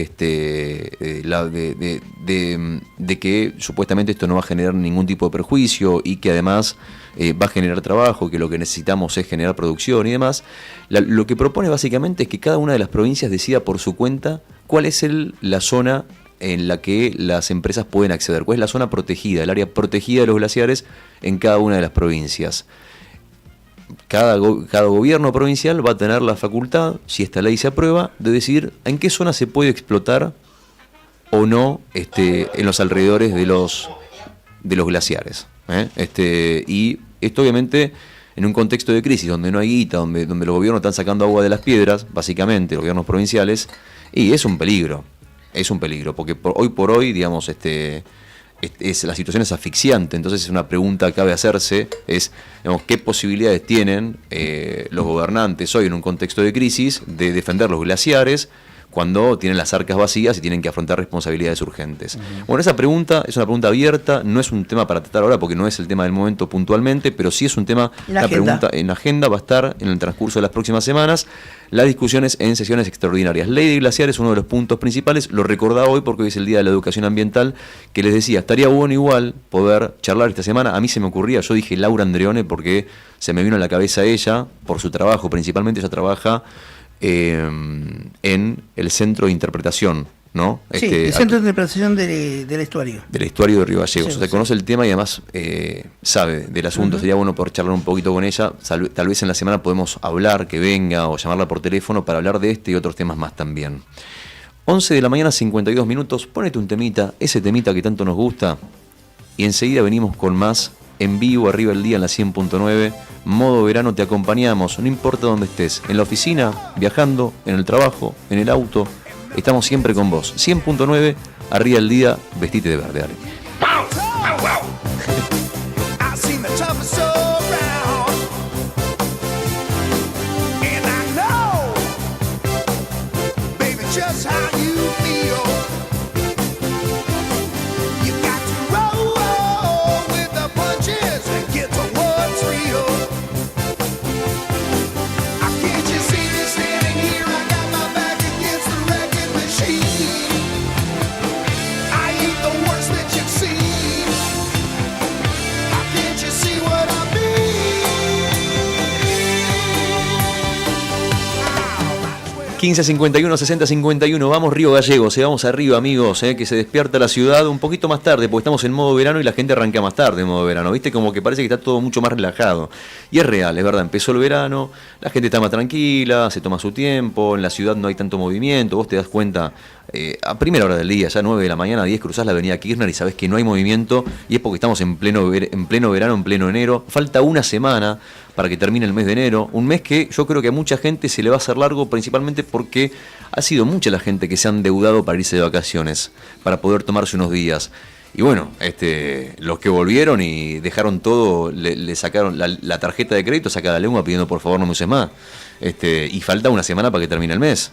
que supuestamente esto no va a generar ningún tipo de perjuicio y que además va a generar trabajo, que lo que necesitamos es generar producción y demás, lo que propone básicamente es que cada una de las provincias decida por su cuenta cuál es la zona en la que las empresas pueden acceder, cuál es la zona protegida, el área protegida de los glaciares en cada una de las provincias. Cada gobierno provincial va a tener la facultad, si esta ley se aprueba, de decir en qué zona se puede explotar o no en los alrededores de los glaciares. Y esto obviamente en un contexto de crisis donde no hay guita, donde los gobiernos están sacando agua de las piedras, básicamente los gobiernos provinciales, y es un peligro, porque hoy por hoy, digamos, la situación es asfixiante. Entonces es una pregunta que cabe hacerse, es, digamos, qué posibilidades tienen los gobernantes hoy en un contexto de crisis de defender los glaciares cuando tienen las arcas vacías y tienen que afrontar responsabilidades urgentes. Bueno, esa pregunta es una pregunta abierta, no es un tema para tratar ahora porque no es el tema del momento puntualmente, pero sí es un tema, la pregunta en la agenda va a estar en el transcurso de las próximas semanas, las discusiones en sesiones extraordinarias. Ley de glaciares es uno de los puntos principales, lo recordaba hoy porque hoy es el Día de la Educación Ambiental, que les decía, estaría bueno igual poder charlar esta semana. A mí se me ocurría, yo dije Laura Andreone porque se me vino a la cabeza ella, por su trabajo, principalmente ella trabaja en el centro de interpretación, ¿no?
Sí, el centro de interpretación del estuario. Del
estuario de Río Gallegos.
Sí,
o sea, conoce el tema y además sabe del asunto. Sería bueno poder charlar un poquito con ella. Tal vez en la semana podemos hablar, que venga o llamarla por teléfono para hablar de este y otros temas más también. 11 de la mañana, 52 minutos. Ponete un temita, ese temita que tanto nos gusta. Y enseguida venimos con más en vivo, arriba el día en la 100.9. Modo verano, te acompañamos, no importa dónde estés, en la oficina, viajando, en el trabajo, en el auto, estamos siempre con vos. 100.9, arriba el día, vestite de verde, dale.
Worst that you've seen.
1551 6051, vamos Río Gallegos, vamos arriba amigos, que se despierta la ciudad un poquito más tarde, porque estamos en modo verano y la gente arranca más tarde en modo verano, viste, como que parece que está todo mucho más relajado, y es real, es verdad, empezó el verano, la gente está más tranquila, se toma su tiempo, en la ciudad no hay tanto movimiento, vos te das cuenta, a primera hora del día, ya 9 de la mañana, 10, cruzás la avenida Kirchner y sabés que no hay movimiento, y es porque estamos en pleno verano, en pleno enero, falta una semana para que termine el mes de enero, un mes que yo creo que a mucha gente se le va a hacer largo, principalmente porque ha sido mucha la gente que se han endeudado para irse de vacaciones, para poder tomarse unos días. Y bueno, los que volvieron y dejaron todo, le sacaron la tarjeta de crédito, saca la lengua pidiendo por favor no me uses más. Y falta una semana para que termine el mes.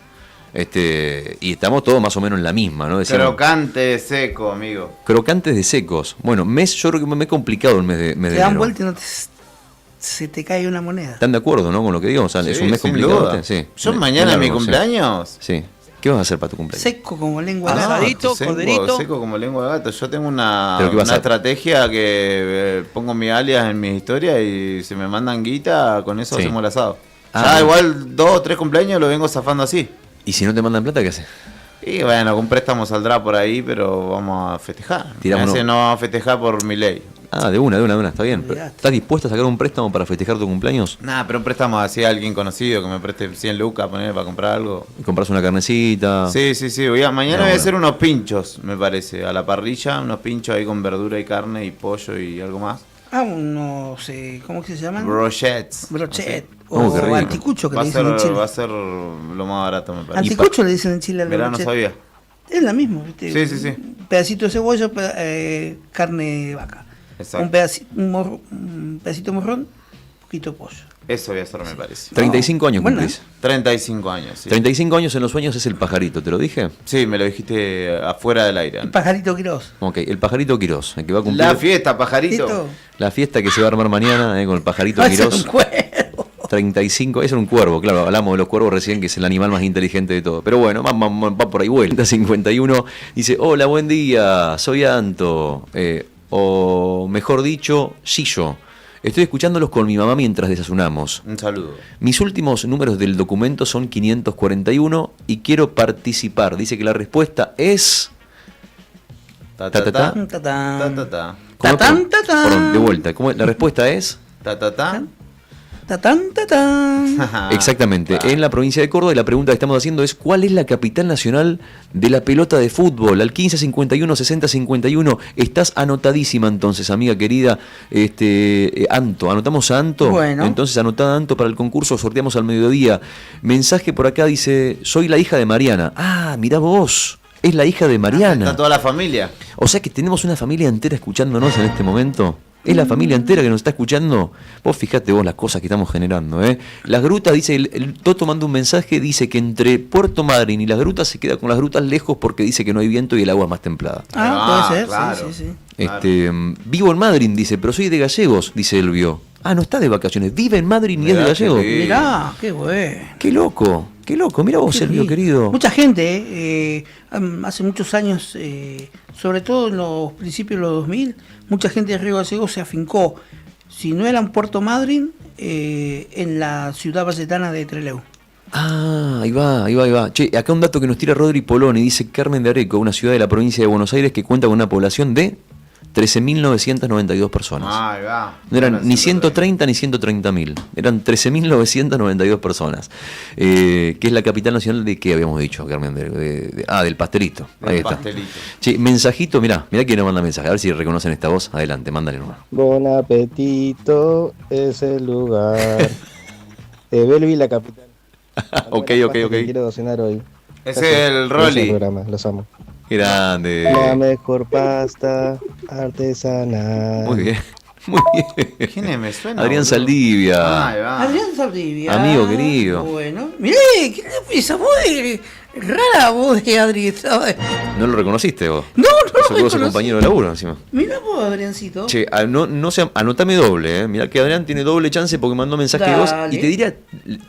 Y estamos todos más o menos en la misma, ¿no? Decíamos,
crocante de seco, amigo.
Crocantes de secos. Bueno, yo creo que me he complicado el mes de
Te dan
enero.
vuelta y no se te cae una moneda.
¿Están de acuerdo, no, con lo que digo? O sea, es un mes
sin
complicado.
duda.
Sí.
Yo mañana es mi
Largo, sí.
cumpleaños.
Sí. ¿Qué vas a hacer para tu cumpleaños?
Seco como lengua de gato.
Asadito, corderito.
Seco como lengua de gato. Yo tengo una
¿Pero qué vas a hacer?
estrategia que pongo mi alias en mis historias y si me mandan guita, con eso
Sí.
hacemos el asado.
Ah.
Ya igual 2 o 3 cumpleaños lo vengo zafando así.
¿Y si no te mandan plata, qué haces?
Y bueno, algún préstamo saldrá por ahí, pero vamos a festejar.
Tiramos
Ese
uno.
no vamos a festejar por mi ley.
Ah, de una, está bien.
Olvidate.
¿Estás dispuesto a sacar un préstamo para festejar tu cumpleaños?
Nada, pero un préstamo así a alguien conocido que me preste 100 lucas poner para comprar algo.
¿Compras una carnecita?
Sí. Mañana
No,
voy a
bueno.
hacer unos pinchos, me parece. A la parrilla, unos pinchos ahí con verdura y carne y pollo y algo más.
Unos, ¿cómo que se llaman?
Brochets.
Brochet.
Oh, qué
O
rico.
anticucho que
Va
le
a,
dicen en Chile.
va a ser lo más barato, me parece.
Anticucho le dicen en Chile al
Verá, no
brochet.
sabía.
Es la misma, ¿viste?
Sí.
Un pedacito de cebolla, carne de vaca.
Exacto.
Un pedacito de morrón, un poquito de pollo.
Eso voy a hacer, me parece.
35 años
Bueno.
cumplís.
35 años, sí.
35 años en los sueños es el pajarito, ¿te lo dije?
Sí, me lo dijiste afuera del aire.
El pajarito Quirós.
Ok, el pajarito Quirós, el que va a cumplir
La fiesta, pajarito.
Listo.
la fiesta que se va a armar mañana con el pajarito
Va a ser
Quirós.
un cuervo.
35, es un cuervo, claro, hablamos de los cuervos recién, que es el animal más inteligente de todo. Pero bueno, va por ahí vuelta. 51 dice, hola, buen día, soy Anto, o mejor dicho, Gillo. Estoy escuchándolos con mi mamá mientras desayunamos.
Un saludo.
Mis últimos números del documento son 541 y quiero participar. Dice que la respuesta es...
Ta,
Ta, ta, ta.
Tatán.
Ta, ta, ta.
¿Cómo es?
Tatán, tatán.
Perdón, de vuelta. ¿Cómo es? La respuesta es...
Ta, ta, ta.
Tatán, tatán.
Exactamente, en la provincia de Córdoba. Y la pregunta que estamos haciendo es: ¿cuál es la capital nacional de la pelota de fútbol? Al 1551 6051. Estás anotadísima entonces, amiga querida. Anto, anotamos a Anto.
Bueno.
Entonces anotada Anto para el concurso, sorteamos al mediodía. Mensaje por acá dice: soy la hija de Mariana. Ah, mirá vos, es la hija de Mariana.
Está toda la familia.
O sea que tenemos una familia entera escuchándonos en este momento. Es la familia entera que nos está escuchando. Vos fijate vos las cosas que estamos generando, ¿eh? Las grutas, dice, el Toto manda un mensaje, dice que entre Puerto Madryn y las grutas se queda con las grutas lejos porque dice que no hay viento y el agua es más templada.
Puede ser,
claro.
sí.
Claro.
Vivo en Madryn, dice, pero soy de Gallegos, dice Elvio. Ah, no está de vacaciones, vive en Madryn y es de
Mirá,
Gallegos.
qué lindo.
Mirá, qué bueno.
Qué loco, mira vos,
Qué
Elvio,
rico.
querido.
Mucha gente, hace muchos años, sobre todo en los principios de los 2000, mucha gente de Río Gallegos se afincó, si no era en Puerto Madryn, en la ciudad valletana de Trelew.
Ah, ahí va. Che, acá un dato que nos tira Rodri Poloni, dice Carmen de Areco, una ciudad de la provincia de Buenos Aires que cuenta con una población de 13.992 personas.
Ahí va.
No eran
Bueno,
ni
130.
130 ni 130.000, eran 13.992 personas. Que es la capital nacional de, ¿qué habíamos dicho, Carmen? Del pastelito. Ahí
Del
está.
pastelito.
Che, mensajito, mirá quién nos manda mensaje, a ver si reconocen esta voz. Adelante, mándale nomás.
Bon apetito es el lugar de Belleville, la capital.
Ok.
Quiero cenar hoy.
Ese es el Rolly.
Programa, los amo.
Grande.
La mejor pasta artesanal.
Muy bien.
¿Quién es? Me suena.
Adrián
boludo.
Saldivia.
Ahí va.
Adrián Saldivia.
Amigo querido.
Bueno, mirá, ¿qué le esa voz rara voz de Adri? ¿Sabes?
¿No lo reconociste vos?
No
Eso
lo
fue su
reconocí.
compañero de laburo encima.
Mirá vos, Adriancito.
Che, no sea, anotame doble, Mirá que Adrián tiene doble chance porque mandó mensaje de voz.
Dale.
Y te diría,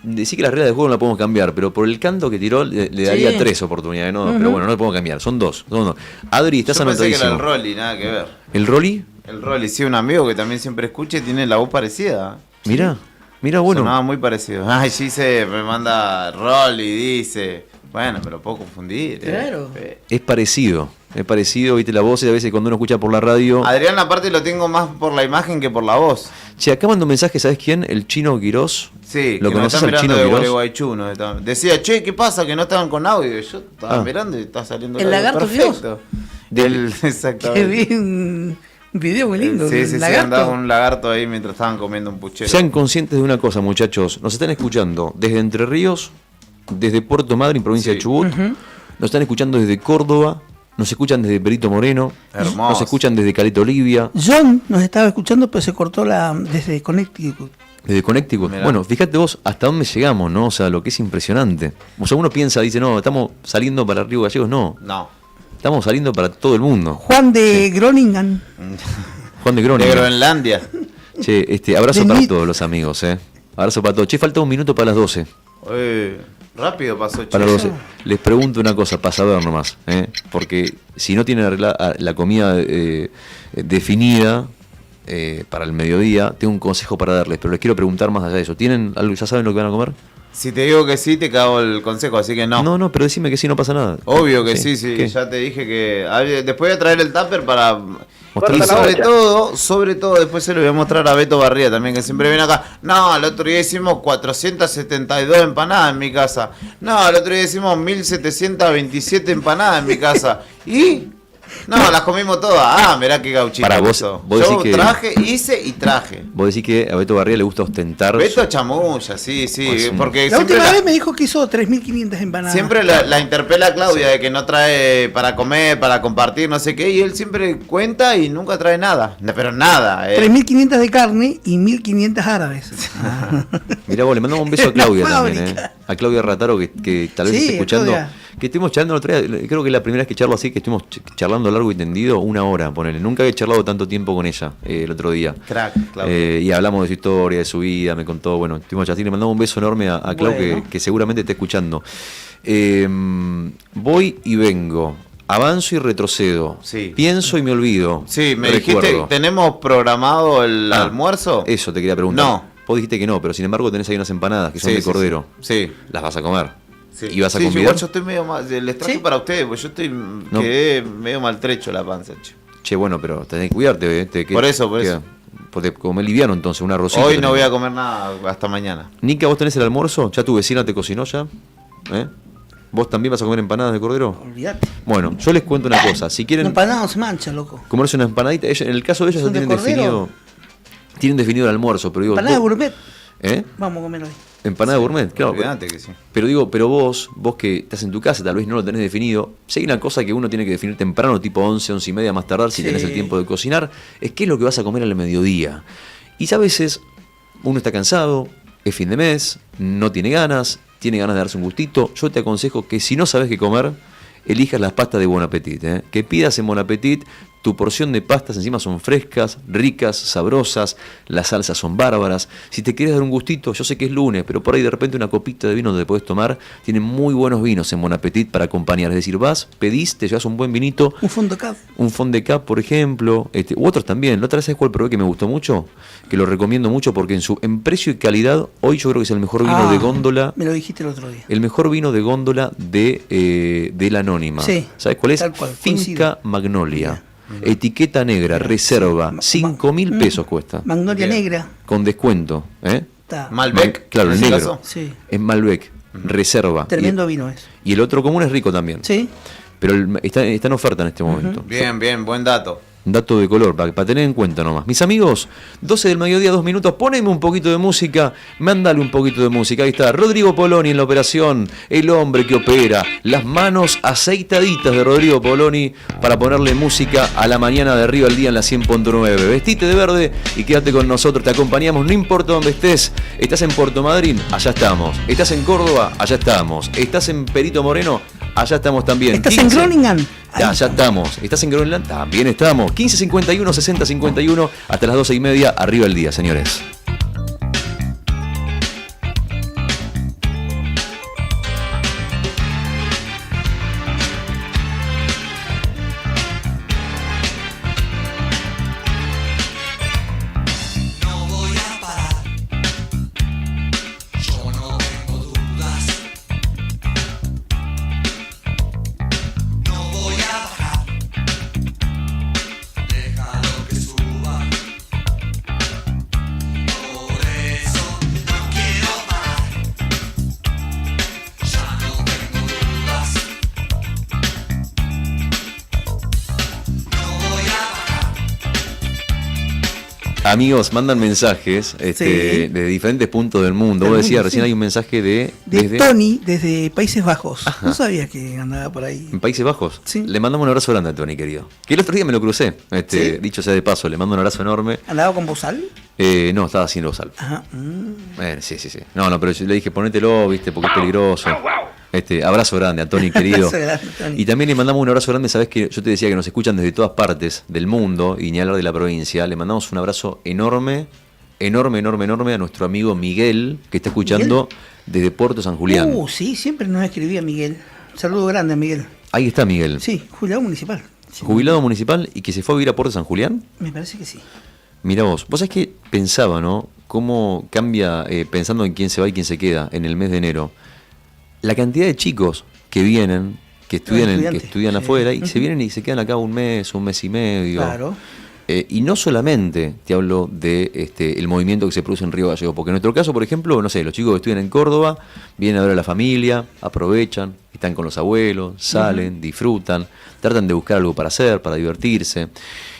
decir que las reglas del juego no la podemos cambiar, pero por el canto que tiró le daría
Sí.
3 oportunidades, ¿no? Pero bueno, no le podemos cambiar, son dos. Adri, estás
Yo pensé que era
anotadísimo.
el Rolly, nada que ver.
¿El Rolly?
El Rolly, sí, un amigo que también siempre escucha y tiene la voz parecida.
Mirá, bueno.
Sonaba muy parecido. Ay, sí, me manda Rolly, dice. Bueno, pero puedo confundir.
Claro.
Es parecido, viste la voz y a veces cuando uno escucha por la radio.
Adrián, aparte lo tengo más por la imagen que por la voz.
Che, acá mandó un mensaje, ¿sabes quién? El Chino Quirós.
Sí,
¿Lo
que nos
conoces
está
al Chino
mirando de
Quirós?
Gualeguaychú. Decía, che, ¿qué pasa? Que no estaban con audio. Yo estaba mirando y estaba saliendo
¿El
audio.
lagarto
Perfecto.
Que
Exactamente.
vi un video muy lindo.
Sí,
un
andaba un lagarto ahí mientras estaban comiendo un puchero.
Sean conscientes de una cosa, muchachos. Nos están escuchando desde Entre Ríos, desde Puerto Madryn, provincia de Chubut. Nos están escuchando desde Córdoba. Nos escuchan desde Perito Moreno.
Hermoso.
Nos escuchan desde Caleta Olivia.
John nos estaba escuchando, pero se cortó desde Connecticut.
Desde Connecticut.
Mirá.
Bueno, fíjate vos hasta dónde llegamos, ¿no? O sea, lo que es impresionante. O sea, uno piensa, dice, no, estamos saliendo para Río Gallegos. No,
No.
estamos saliendo para todo el mundo.
Juan de Groningen.
Juan de
De
Groningen.
Groenlandia.
Che, abrazo
De
para
mí-
todos los amigos, Abrazo para todos. Che, falta un minuto para las 12.
Rápido pasó,
Para las
che.
12. Les pregunto una cosa, para saber nomás, porque si no tienen la comida definida para el mediodía, tengo un consejo para darles, pero les quiero preguntar más allá de eso. ¿Tienen algo, ya saben lo que van a comer?
Si te digo que sí, te cago el consejo, así que no.
No, pero decime que sí, no pasa nada.
Obvio que sí.
¿Qué?
Ya te dije que... después voy a traer el tupper para...
Mostrarle
Y
la
sobre todo, después se lo voy a mostrar a Beto Barría también, que siempre viene acá. No, el otro día hicimos 472 empanadas en mi casa. No, el otro día hicimos 1727 empanadas en mi casa. ¿Y? No, las comimos todas. Ah, mirá qué gauchito.
Para vos
Yo
decís que...
hice y traje.
Vos decís que a Beto Barría le gusta ostentar...
Beto chamulla, sí,
Pues,
porque
La
siempre
última vez me dijo que hizo 3.500 empanadas.
siempre la interpela Claudia de que no trae para comer, para compartir, no sé qué, y él siempre cuenta y nunca trae nada. Pero nada.
3.500 de carne y 1.500 árabes.
Mirá vos, le mandamos un beso a Claudia
La
también,
fábrica.
A Claudia Rataro, que tal vez
Sí,
esté escuchando.
Claudia.
Que estuvimos charlando el otro día, creo que la primera vez que charlo así, que estuvimos charlando largo y tendido, 1 hora, ponele. Nunca había charlado tanto tiempo con ella el otro día.
Crack, Claudia.
Y hablamos de su historia, de su vida, me contó, bueno, estuvimos así, le mandamos un beso enorme a Clau,
Bueno.
que seguramente está escuchando. Voy y vengo, avanzo y retrocedo,
Sí.
pienso y me olvido.
Sí, me
recuerdo.
dijiste, ¿tenemos programado el
Ah,
almuerzo?
Eso te quería preguntar.
No.
Vos dijiste que no, pero sin embargo tenés ahí unas empanadas que son
Sí,
de
sí,
cordero.
Sí.
Las vas a comer.
Sí.
¿Y vas a
Sí,
convidar?
igual yo estoy medio mal, les traje
¿Sí?
para ustedes, porque yo quedé medio maltrecho la panza, che.
Che, bueno, pero tenés que cuidarte,
Por eso.
Porque comer liviano entonces, un arrocito.
Hoy
tenés.
no voy a comer nada hasta mañana.
Nica, ¿vos tenés el almuerzo? ¿Ya tu vecina te cocinó ya? ¿Vos también vas a comer empanadas de cordero?
Olvídate.
Bueno, yo les cuento una cosa. Si
La
quieren
empanada no se mancha, loco.
comerse una empanadita, en el caso de ellos ya
¿Son de
tienen
cordero?
definido el almuerzo, pero digo...
Empanada de
vos-
gourmet.
¿Eh?
Vamos a comer hoy.
Empanada gourmet, claro.
Olvídate que sí.
Pero digo, vos que estás en tu casa, tal vez no lo tenés definido, si hay una cosa que uno tiene que definir temprano, tipo 11, 11 y media más tardar, si
Sí.
tenés el tiempo de cocinar, es qué es lo que vas a comer al mediodía. Y a veces uno está cansado, es fin de mes, no tiene ganas de darse un gustito. Yo te aconsejo que si no sabes qué comer, elijas las pastas de Bon Appetit. Que pidas en Bon Appetit. Tu porción de pastas encima son frescas, ricas, sabrosas, las salsas son bárbaras. Si te quieres dar un gustito, yo sé que es lunes, pero por ahí de repente una copita de vino te puedes tomar. Tienen muy buenos vinos en Bon Appetit para acompañar. Es decir, vas, pedís, te llevas un buen vinito,
Un fondo cap.
un fond de cap, por ejemplo, u otros también. La otra vez, ¿sabes cuál probé que me gustó mucho? Que lo recomiendo mucho porque en precio y calidad, hoy yo creo que es el mejor vino de góndola.
Me lo dijiste el otro día.
El mejor vino de góndola de la Anónima.
Sí,
¿Sabes cuál es?
tal cual,
Finca
coincido.
Magnolia. Etiqueta negra, reserva, 5.000 pesos cuesta.
Magnolia
Bien.
negra.
Con descuento.
Está.
Malbec.
Claro,
en
el
ese
negro.
caso.
Sí.
Es Malbec, reserva.
Tremendo vino es.
Y el otro común es rico también.
Sí.
Pero está en oferta en este momento.
Bien, buen dato.
Dato de color, para tener en cuenta nomás. Mis amigos, 12 del mediodía, 2 minutos, poneme un poquito de música, mándale un poquito de música. Ahí está, Rodrigo Poloni en la operación, el hombre que opera, las manos aceitaditas de Rodrigo Poloni para ponerle música a la mañana de arriba al día en la 100.9. Vestite de verde y quédate con nosotros, te acompañamos, no importa dónde estés. Estás en Puerto Madryn, allá estamos. Estás en Córdoba, allá estamos. Estás en Perito Moreno, allá estamos también.
¿Estás en Groningen?
Ya estamos. ¿Estás en Groenland? También estamos. 1551, 6051, hasta las 12:30, arriba el día, señores.
No voy a parar, yo no tengo dudas. No voy a bajar, déjalo que suba. Por eso no quiero parar, ya no tengo dudas. No voy a bajar.
Amigos, mandan mensajes
Sí.
de diferentes puntos del mundo.
Del
Vos decías,
mundo,
recién
sí.
hay un mensaje
De
desde
Tony, desde Países Bajos. No sabía que andaba por ahí.
en Países Bajos.
Sí.
Le mandamos un abrazo grande a Tony, querido. Que el otro día me lo crucé.
¿Sí?
Dicho sea de paso, le mando un abrazo enorme.
¿Andaba con Bozal?
No, estaba haciendo sal.
Ajá.
Sí. No, pero yo le dije, ponételo, viste, porque es peligroso. Abrazo grande a Tony, querido.
Abrazo grande, Tony.
Y también le mandamos un abrazo grande, sabes que yo te decía que nos escuchan desde todas partes del mundo y ni hablar de la provincia. Le mandamos un abrazo enorme enorme a nuestro amigo Miguel, que está escuchando desde Puerto San Julián.
Sí, siempre nos escribía Miguel. Un saludo grande a Miguel.
Ahí está Miguel.
Sí, jubilado municipal. Sí.
Jubilado municipal y que se fue a vivir a Puerto San Julián.
Me parece que sí.
Mirá vos sabés que pensaba, ¿no? Cómo cambia, pensando en quién se va y quién se queda en el mes de enero, la cantidad de chicos que vienen, que estudian afuera y se vienen y se quedan acá un mes y medio.
Claro.
Y no solamente te hablo de el movimiento que se produce en Río Gallegos, porque en nuestro caso, por ejemplo, no sé, los chicos que estudian en Córdoba vienen a ver a la familia, aprovechan, están con los abuelos, salen, disfrutan, tratan de buscar algo para hacer, para divertirse.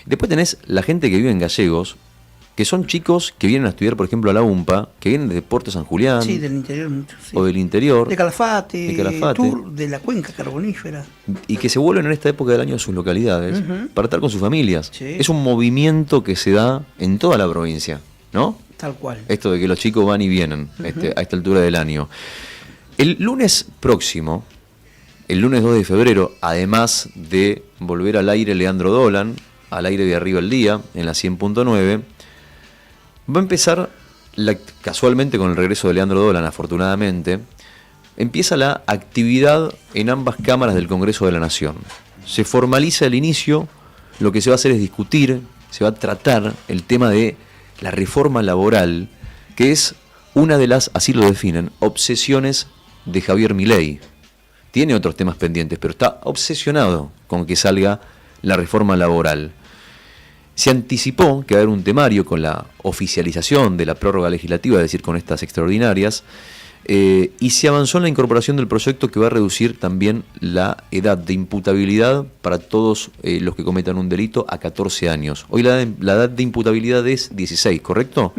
Después tenés la gente que vive en Gallegos, que son chicos que vienen a estudiar, por ejemplo, a la UMPA, que vienen de Puerto San Julián.
Sí, del interior mucho. Sí.
O del interior.
De Calafate. De la cuenca carbonífera.
Y que se vuelven en esta época del año a sus localidades para estar con sus familias. Sí. Es un movimiento que se da en toda la provincia, ¿no?
Tal cual.
Esto de que los chicos van y vienen a esta altura del año. El lunes próximo, el lunes 2 de febrero, además de volver al aire Leandro Dolan, al aire de Arriba el Día, en la 100.9, va a empezar, casualmente con el regreso de Leandro Dolan, afortunadamente, empieza la actividad en ambas cámaras del Congreso de la Nación. Se formaliza el inicio, lo que se va a hacer es discutir, se va a tratar el tema de la reforma laboral, que es una de las, así lo definen, obsesiones de Javier Milei. Tiene otros temas pendientes, pero está obsesionado con que salga la reforma laboral. Se anticipó que va a haber un temario con la oficialización de la prórroga legislativa, es decir, con estas extraordinarias, y se avanzó en la incorporación del proyecto que va a reducir también la edad de imputabilidad para todos los que cometan un delito a 14 años. Hoy la edad de imputabilidad es 16, ¿correcto?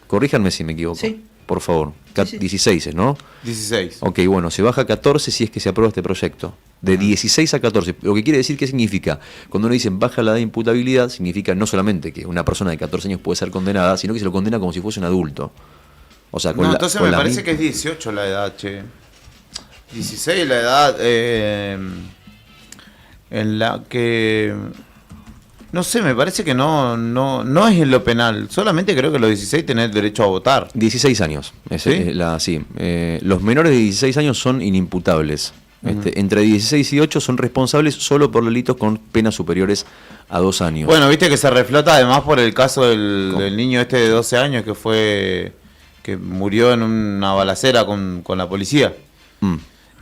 Corríjanme si me equivoco. Sí. Por favor. Sí. 16, ¿no?
16.
Ok, bueno, se baja a 14 si es que se aprueba este proyecto. De 16 a 14. Lo que quiere decir, ¿qué significa? Cuando uno dice baja la edad de imputabilidad, significa no solamente que una persona de 14 años puede ser condenada, sino que se lo condena como si fuese un adulto. O sea,
entonces me parece que es 18 la edad, che. 16 la edad en la que... No sé, me parece que no es en lo penal. Solamente creo que los 16 tenés derecho a votar.
16 años.
¿Sí?
Los menores de 16 años son inimputables. Entre 16 y 8 son responsables solo por delitos con penas superiores a 2 años.
Bueno, viste que se reflota además por el caso del niño de 12 años que murió en una balacera con la policía.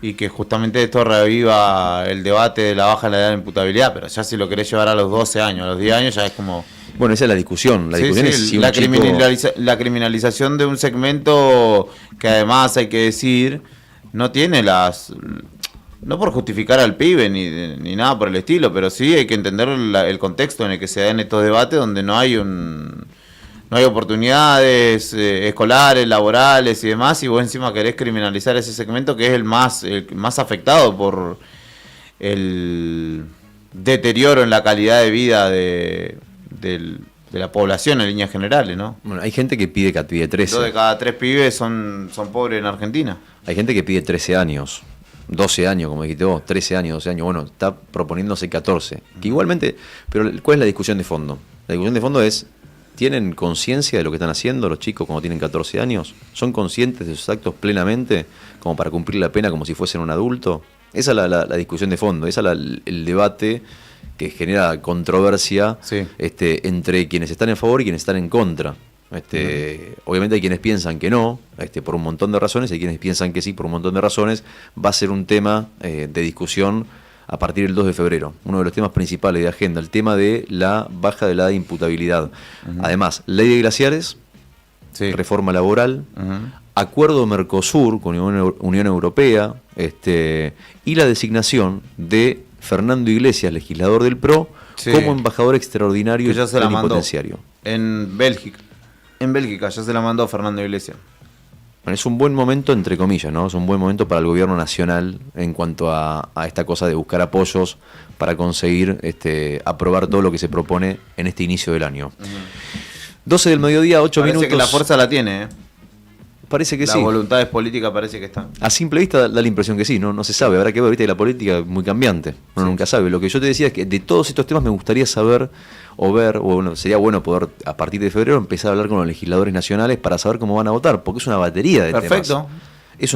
Y que justamente esto reviva el debate de la baja de la edad de imputabilidad, pero ya si lo querés llevar a los 12 años, a los 10 años, ya es como...
Bueno, esa es la discusión. La discusión es si
la criminalización de un segmento que además hay que decir, no tiene no por justificar al pibe ni nada por el estilo, pero sí hay que entender el contexto en el que se dan estos debates donde no hay oportunidades escolares, laborales y demás, y vos encima querés criminalizar ese segmento que es el más afectado por el deterioro en la calidad de vida de la población en líneas generales, ¿no?
Bueno, hay gente que pide 13.
2 de cada 3 pibes son pobres en Argentina.
Hay gente que pide 13 años, 12 años, como dijiste vos, 13 años, 12 años, bueno, está proponiéndose 14. Que igualmente, pero ¿cuál es la discusión de fondo? La discusión de fondo es, ¿tienen conciencia de lo que están haciendo los chicos cuando tienen 14 años? ¿Son conscientes de sus actos plenamente como para cumplir la pena como si fuesen un adulto? Esa es la discusión de fondo, esa es el debate que genera controversia entre quienes están en favor y quienes están en contra. Obviamente hay quienes piensan que no, por un montón de razones, hay quienes piensan que sí, por un montón de razones. Va a ser un tema de discusión a partir del 2 de febrero, uno de los temas principales de agenda, el tema de la baja de la edad de imputabilidad. Además, ley de glaciares, reforma laboral, acuerdo Mercosur con Unión Europea, y la designación de Fernando Iglesias, legislador del PRO, como embajador extraordinario plenipotenciario.
En Bélgica ya se la mandó Fernando Iglesias.
Bueno, es un buen momento, entre comillas, ¿no? Es un buen momento para el gobierno nacional en cuanto a esta cosa de buscar apoyos para conseguir aprobar todo lo que se propone en este inicio del año. 12 del mediodía, 8
Parece
minutos.
Que la fuerza la tiene,
Parece que
Las
sí.
voluntades políticas parece que están.
A simple vista da la impresión que sí, no se sabe. Habrá que ver, viste, la política es muy cambiante. Uno nunca sabe. Lo que yo te decía es que de todos estos temas me gustaría saber o ver, o bueno, sería bueno poder a partir de febrero empezar a hablar con los legisladores nacionales para saber cómo van a votar, porque es una batería de temas.
Perfecto.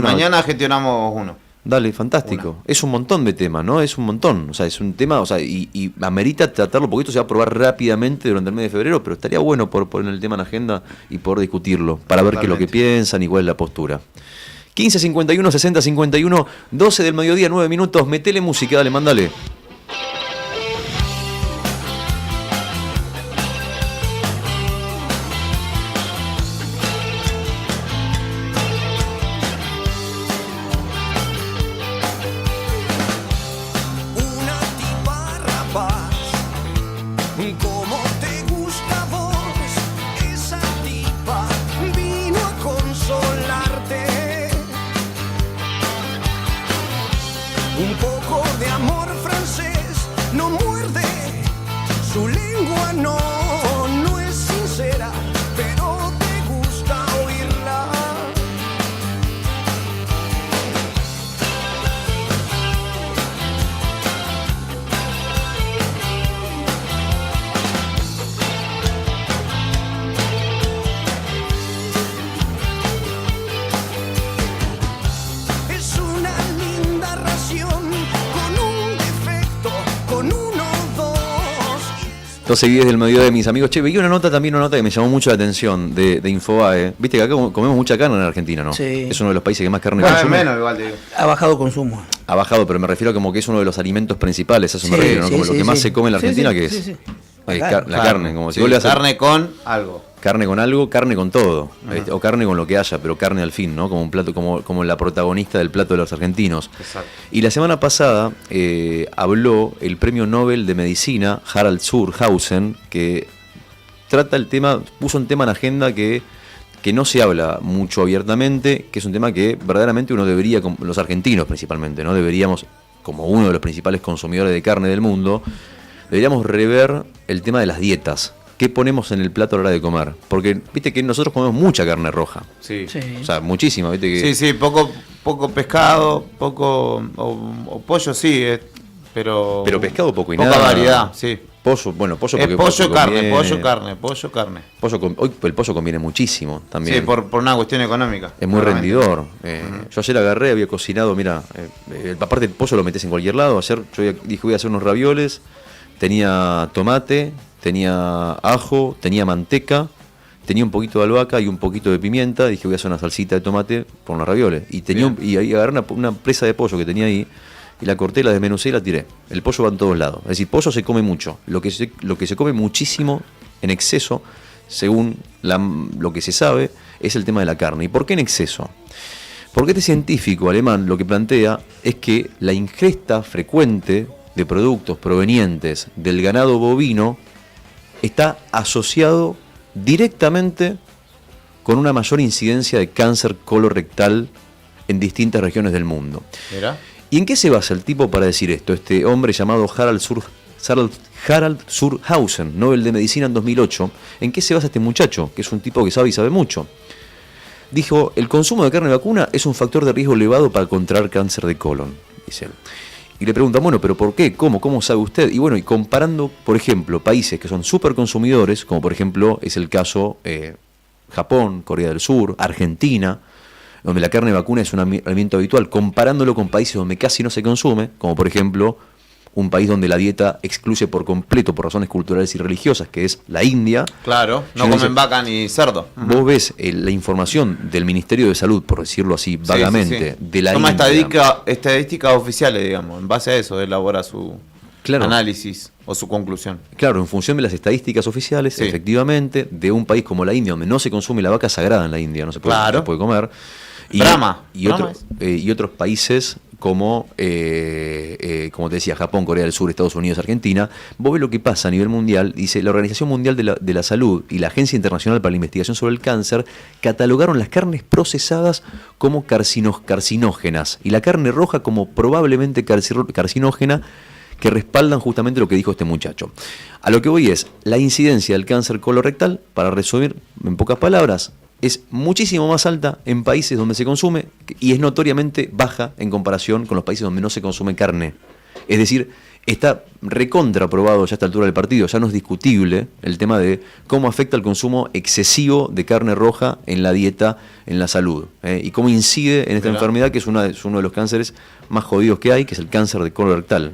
Mañana gestionamos uno.
Dale, fantástico. Es un montón de temas, ¿no? Es un montón. O sea, es un tema, o sea, y amerita tratarlo porque esto se va a aprobar rápidamente durante el mes de febrero, pero estaría bueno poder poner el tema en agenda y poder discutirlo, para ver qué es lo que piensan y cuál es la postura. 15:51, 60:51, 12 del mediodía, 9 minutos. Metele música, dale, mándale.
Como te gusta a vos, esa tipa vino a consolarte. Un poco de amor francés no muerde, su lengua no es sincera, pero te gusta oírla. Es una linda ración con un defecto, con 1 o 2.
12:10 del mediodía de mis amigos. Che, veía una nota que me llamó mucho la atención de Infobae. Viste que acá comemos mucha carne en Argentina, ¿no?
Sí.
Es uno de los países que más carne
Cada vez
consume.
menos, igual te digo.
Ha bajado consumo.
Ha bajado, pero me refiero a como que es uno de los alimentos principales, a eso me
Sí,
refiero, ¿no?
sí,
Como lo
sí,
que más
sí.
se come en la
Sí,
Argentina,
sí,
que es
sí, sí.
la carne, como si
Sí,
vos le haces
carne con algo.
carne con algo, carne con todo, o carne con lo que haya, pero carne al fin, ¿no? Como un plato, como la protagonista del plato de los argentinos.
Exacto.
Y la semana pasada habló el premio Nobel de Medicina, Harald Surhausen, que trata el tema, puso un tema en agenda que no se habla mucho abiertamente, que es un tema que verdaderamente uno debería, los argentinos principalmente, ¿no? Deberíamos, como uno de los principales consumidores de carne del mundo, deberíamos rever el tema de las dietas. ¿Qué ponemos en el plato a la hora de comer? Porque viste que nosotros comemos mucha carne roja.
Sí.
Sí.
O sea, muchísima, viste que.
Sí, poco pescado, poco o pollo sí, pero
pescado poco y
poca
nada.
variedad, sí.
Pollo, bueno, pollo
Es
porque
pollo, carne,
conviene.
pollo, carne.
Hoy el pollo conviene muchísimo también.
Sí, por una cuestión económica.
Es muy
claramente.
rendidor. Yo ayer agarré, había cocinado, mira, aparte el pollo lo metés en cualquier lado. Ayer yo dije voy a hacer unos ravioles, tenía tomate, tenía ajo, tenía manteca, tenía un poquito de albahaca y un poquito de pimienta. Dije voy a hacer una salsita de tomate por unos ravioles. Y ahí agarré una presa de pollo que tenía ahí y la corté, la desmenucé y la tiré. El pollo va en todos lados. Es decir, pollo se come mucho. Lo que se come muchísimo en exceso, según lo que se sabe, es el tema de la carne. ¿Y por qué en exceso? Porque este científico alemán lo que plantea es que la ingesta frecuente de productos provenientes del ganado bovino está asociado directamente con una mayor incidencia de cáncer colorectal en distintas regiones del mundo.
Mira.
¿Y en qué se basa el tipo para decir esto? Este hombre llamado Harald Surhausen, Nobel de Medicina en 2008. ¿En qué se basa este muchacho? Que es un tipo que sabe y sabe mucho. Dijo, el consumo de carne vacuna es un factor de riesgo elevado para contraer cáncer de colon, dice él. Y le preguntan, bueno, ¿pero por qué? ¿Cómo sabe usted? Y bueno, y comparando, por ejemplo, países que son súper consumidores, como por ejemplo es el caso Japón, Corea del Sur, Argentina, donde la carne vacuna es un alimento habitual, comparándolo con países donde casi no se consume, como por ejemplo un país donde la dieta excluye por completo por razones culturales y religiosas, que es la India.
Claro, no
Yo
comen vaca ni cerdo.
Vos ves la información del Ministerio de Salud, por decirlo así vagamente, de la
Toma
India.
estadísticas oficiales, digamos. En base a eso elabora su análisis o su conclusión.
Claro, en función de las estadísticas oficiales,
Sí.
efectivamente, de un país como la India, donde no se consume la vaca sagrada en la India, no se puede,
Claro.
no se puede comer.
Brahma.
Y otros países como te decía, Japón, Corea del Sur, Estados Unidos, Argentina. Vos ves lo que pasa a nivel mundial. Dice, la Organización Mundial de la Salud y la Agencia Internacional para la Investigación sobre el Cáncer catalogaron las carnes procesadas como carcinógenas y la carne roja como probablemente carcinógena, que respaldan justamente lo que dijo este muchacho. A lo que voy es, la incidencia del cáncer colorectal, para resumir en pocas palabras, es muchísimo más alta en países donde se consume y es notoriamente baja en comparación con los países donde no se consume carne. Es decir, está recontraprobado ya a esta altura del partido, ya no es discutible el tema de cómo afecta el consumo excesivo de carne roja en la dieta, en la salud, y cómo incide en esta enfermedad que es uno de los cánceres más jodidos que hay, que es el cáncer de colon rectal.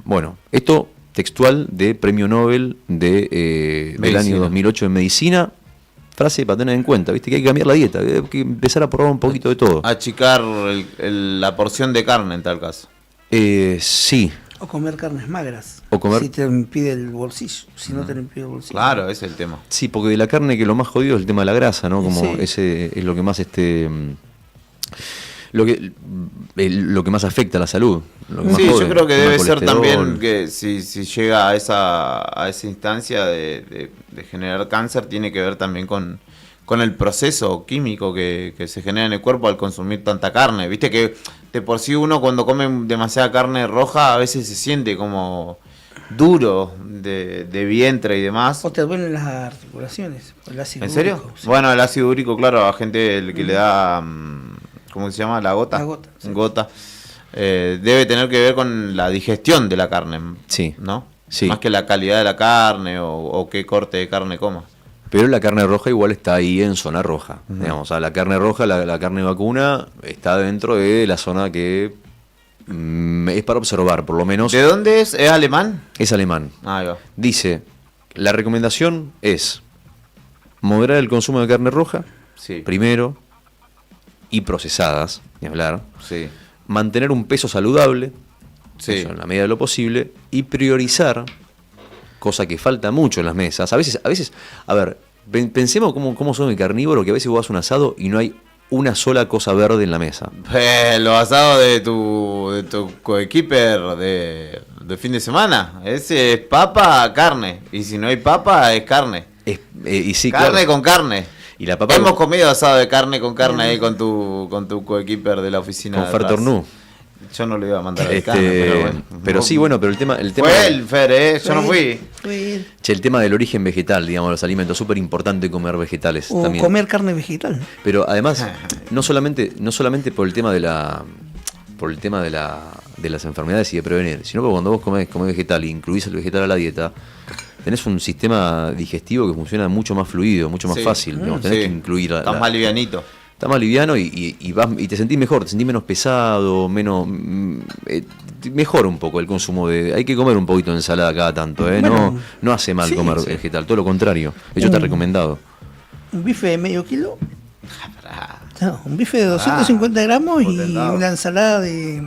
Bueno, esto textual de Premio Nobel del año 2008 en Medicina. Frase para tener en cuenta, ¿viste? Que hay que cambiar la dieta, hay que empezar a probar un poquito de todo.
Achicar la porción de carne en tal caso.
Sí.
O comer carnes magras.
O comer...
Si te lo impide el bolsillo. Si no te lo impide el bolsillo.
Claro, ese es el tema.
Sí, porque de la carne que lo más jodido es el tema de la grasa, ¿no? Como ese es lo que más lo que más afecta a la salud.
Sí, yo creo que debe ser también que si llega a esa instancia de generar cáncer, tiene que ver también con el proceso químico que se genera en el cuerpo al consumir tanta carne. Viste que de por sí uno cuando come demasiada carne roja a veces se siente como duro de vientre y demás.
O te duelen las articulaciones. El ácido
¿En serio?
úrico, sí.
Bueno, el ácido úrico, claro, a gente que le da, ¿cómo se llama? La gota.
La gota. Sí.
Gota. Debe tener que ver con la digestión de la carne.
Sí.
¿No?
Sí.
Más que la calidad de la carne o qué corte de carne comas.
Pero la carne roja igual está ahí en zona roja. Digamos, o sea, la carne roja, la carne vacuna, está dentro de la zona que es para observar, por lo menos.
¿De dónde es? ¿Es alemán?
Es alemán.
Ahí va.
Dice, la recomendación es moderar el consumo de carne roja, primero, y procesadas, ni hablar.
Sí.
Mantener un peso saludable, eso en la medida de lo posible, y priorizar, cosa que falta mucho en las mesas. A veces, a ver, pensemos cómo son el carnívoro, que a veces vos vas a un asado y no hay una sola cosa verde en la mesa.
Los asados de tu coequiper de fin de semana. Ese es papa, carne. Y si no hay papa, es carne.
Y sí,
carne
claro.
con carne.
Y la papa
hemos comido asado de carne con carne ahí con tu coequiper de la oficina.
Con Fer Tornú.
Yo no le iba a mandar el carne, pero bueno.
Pero sí, bueno, pero el tema
fue el Fer, yo no fui.
Che, el tema del origen vegetal, digamos, los alimentos, súper importante comer vegetales
o
también.
Comer carne vegetal.
Pero además, no solamente por el tema de las enfermedades y de prevenir, sino que cuando vos comés vegetal e incluís el vegetal a la dieta, tenés un sistema digestivo que funciona mucho más fluido, mucho más fácil. Digamos, tenés que incluir
Estás más livianito.
Está más liviano y te sentís mejor, te sentís menos pesado, mejor un poco el consumo de... Hay que comer un poquito de ensalada cada tanto, bueno, no hace mal comer vegetal, todo lo contrario. De hecho está recomendado.
Un bife de medio kilo. No, un bife de 250 gramos y una ensalada de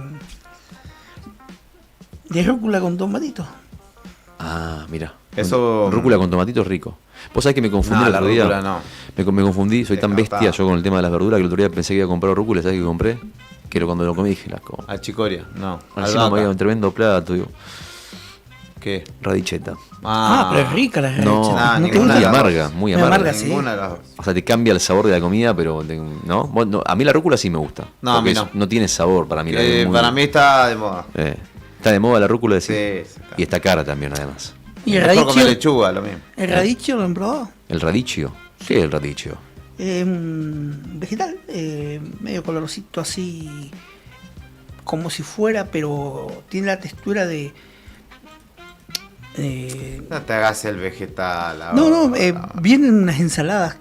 rúcula con tomatitos.
Ah, mira.
Eso...
Rúcula con tomatitos rico. Vos sabés que me confundí el otro día.
No.
Me confundí, soy tan bestia yo con el tema de las verduras que el otro día pensé que iba a comprar rúcula, ¿sabés qué compré? Que cuando lo comí dije, la como.
Achicoria, no.
Encima me había un tremendo plato, digo.
¿Qué?
Radicheta.
Pero es rica la radicheta.
No,
¿No te
muy
gusta?
amarga, muy amarga.
Sí.
O sea, te cambia el sabor de la comida, pero ¿no? Bueno, a mí la rúcula sí me gusta.
No, a mí no.
No tiene sabor para mí.
Para mí está de moda.
Está de moda la rúcula, decís.
Sí.
Y está cara también, además.
¿Y el
mejor
radicio?
comer lechuga, lo mismo.
¿El radicio lo han probado?
¿El radicio? ¿Qué es el radicio?
Vegetal, medio colorcito así, como si fuera, pero tiene la textura de...
No te hagas el vegetal ahora.
No, vienen unas ensaladas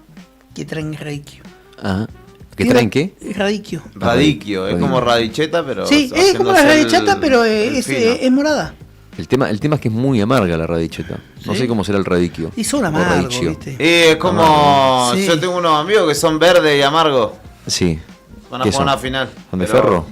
que traen radicchio.
Ajá. ¿Que traen qué?
Radicchio.
Radicchio, es como radicheta, pero...
Sí, es como la radicheta, pero es morada.
El tema es que es muy amarga la radicheta. No sé cómo será el radiquio.
Y son amargos, ¿viste?
Es como... Sí. Yo tengo unos amigos que son verdes y amargos.
Sí.
Van a jugar una final.
¿Son de Ferro?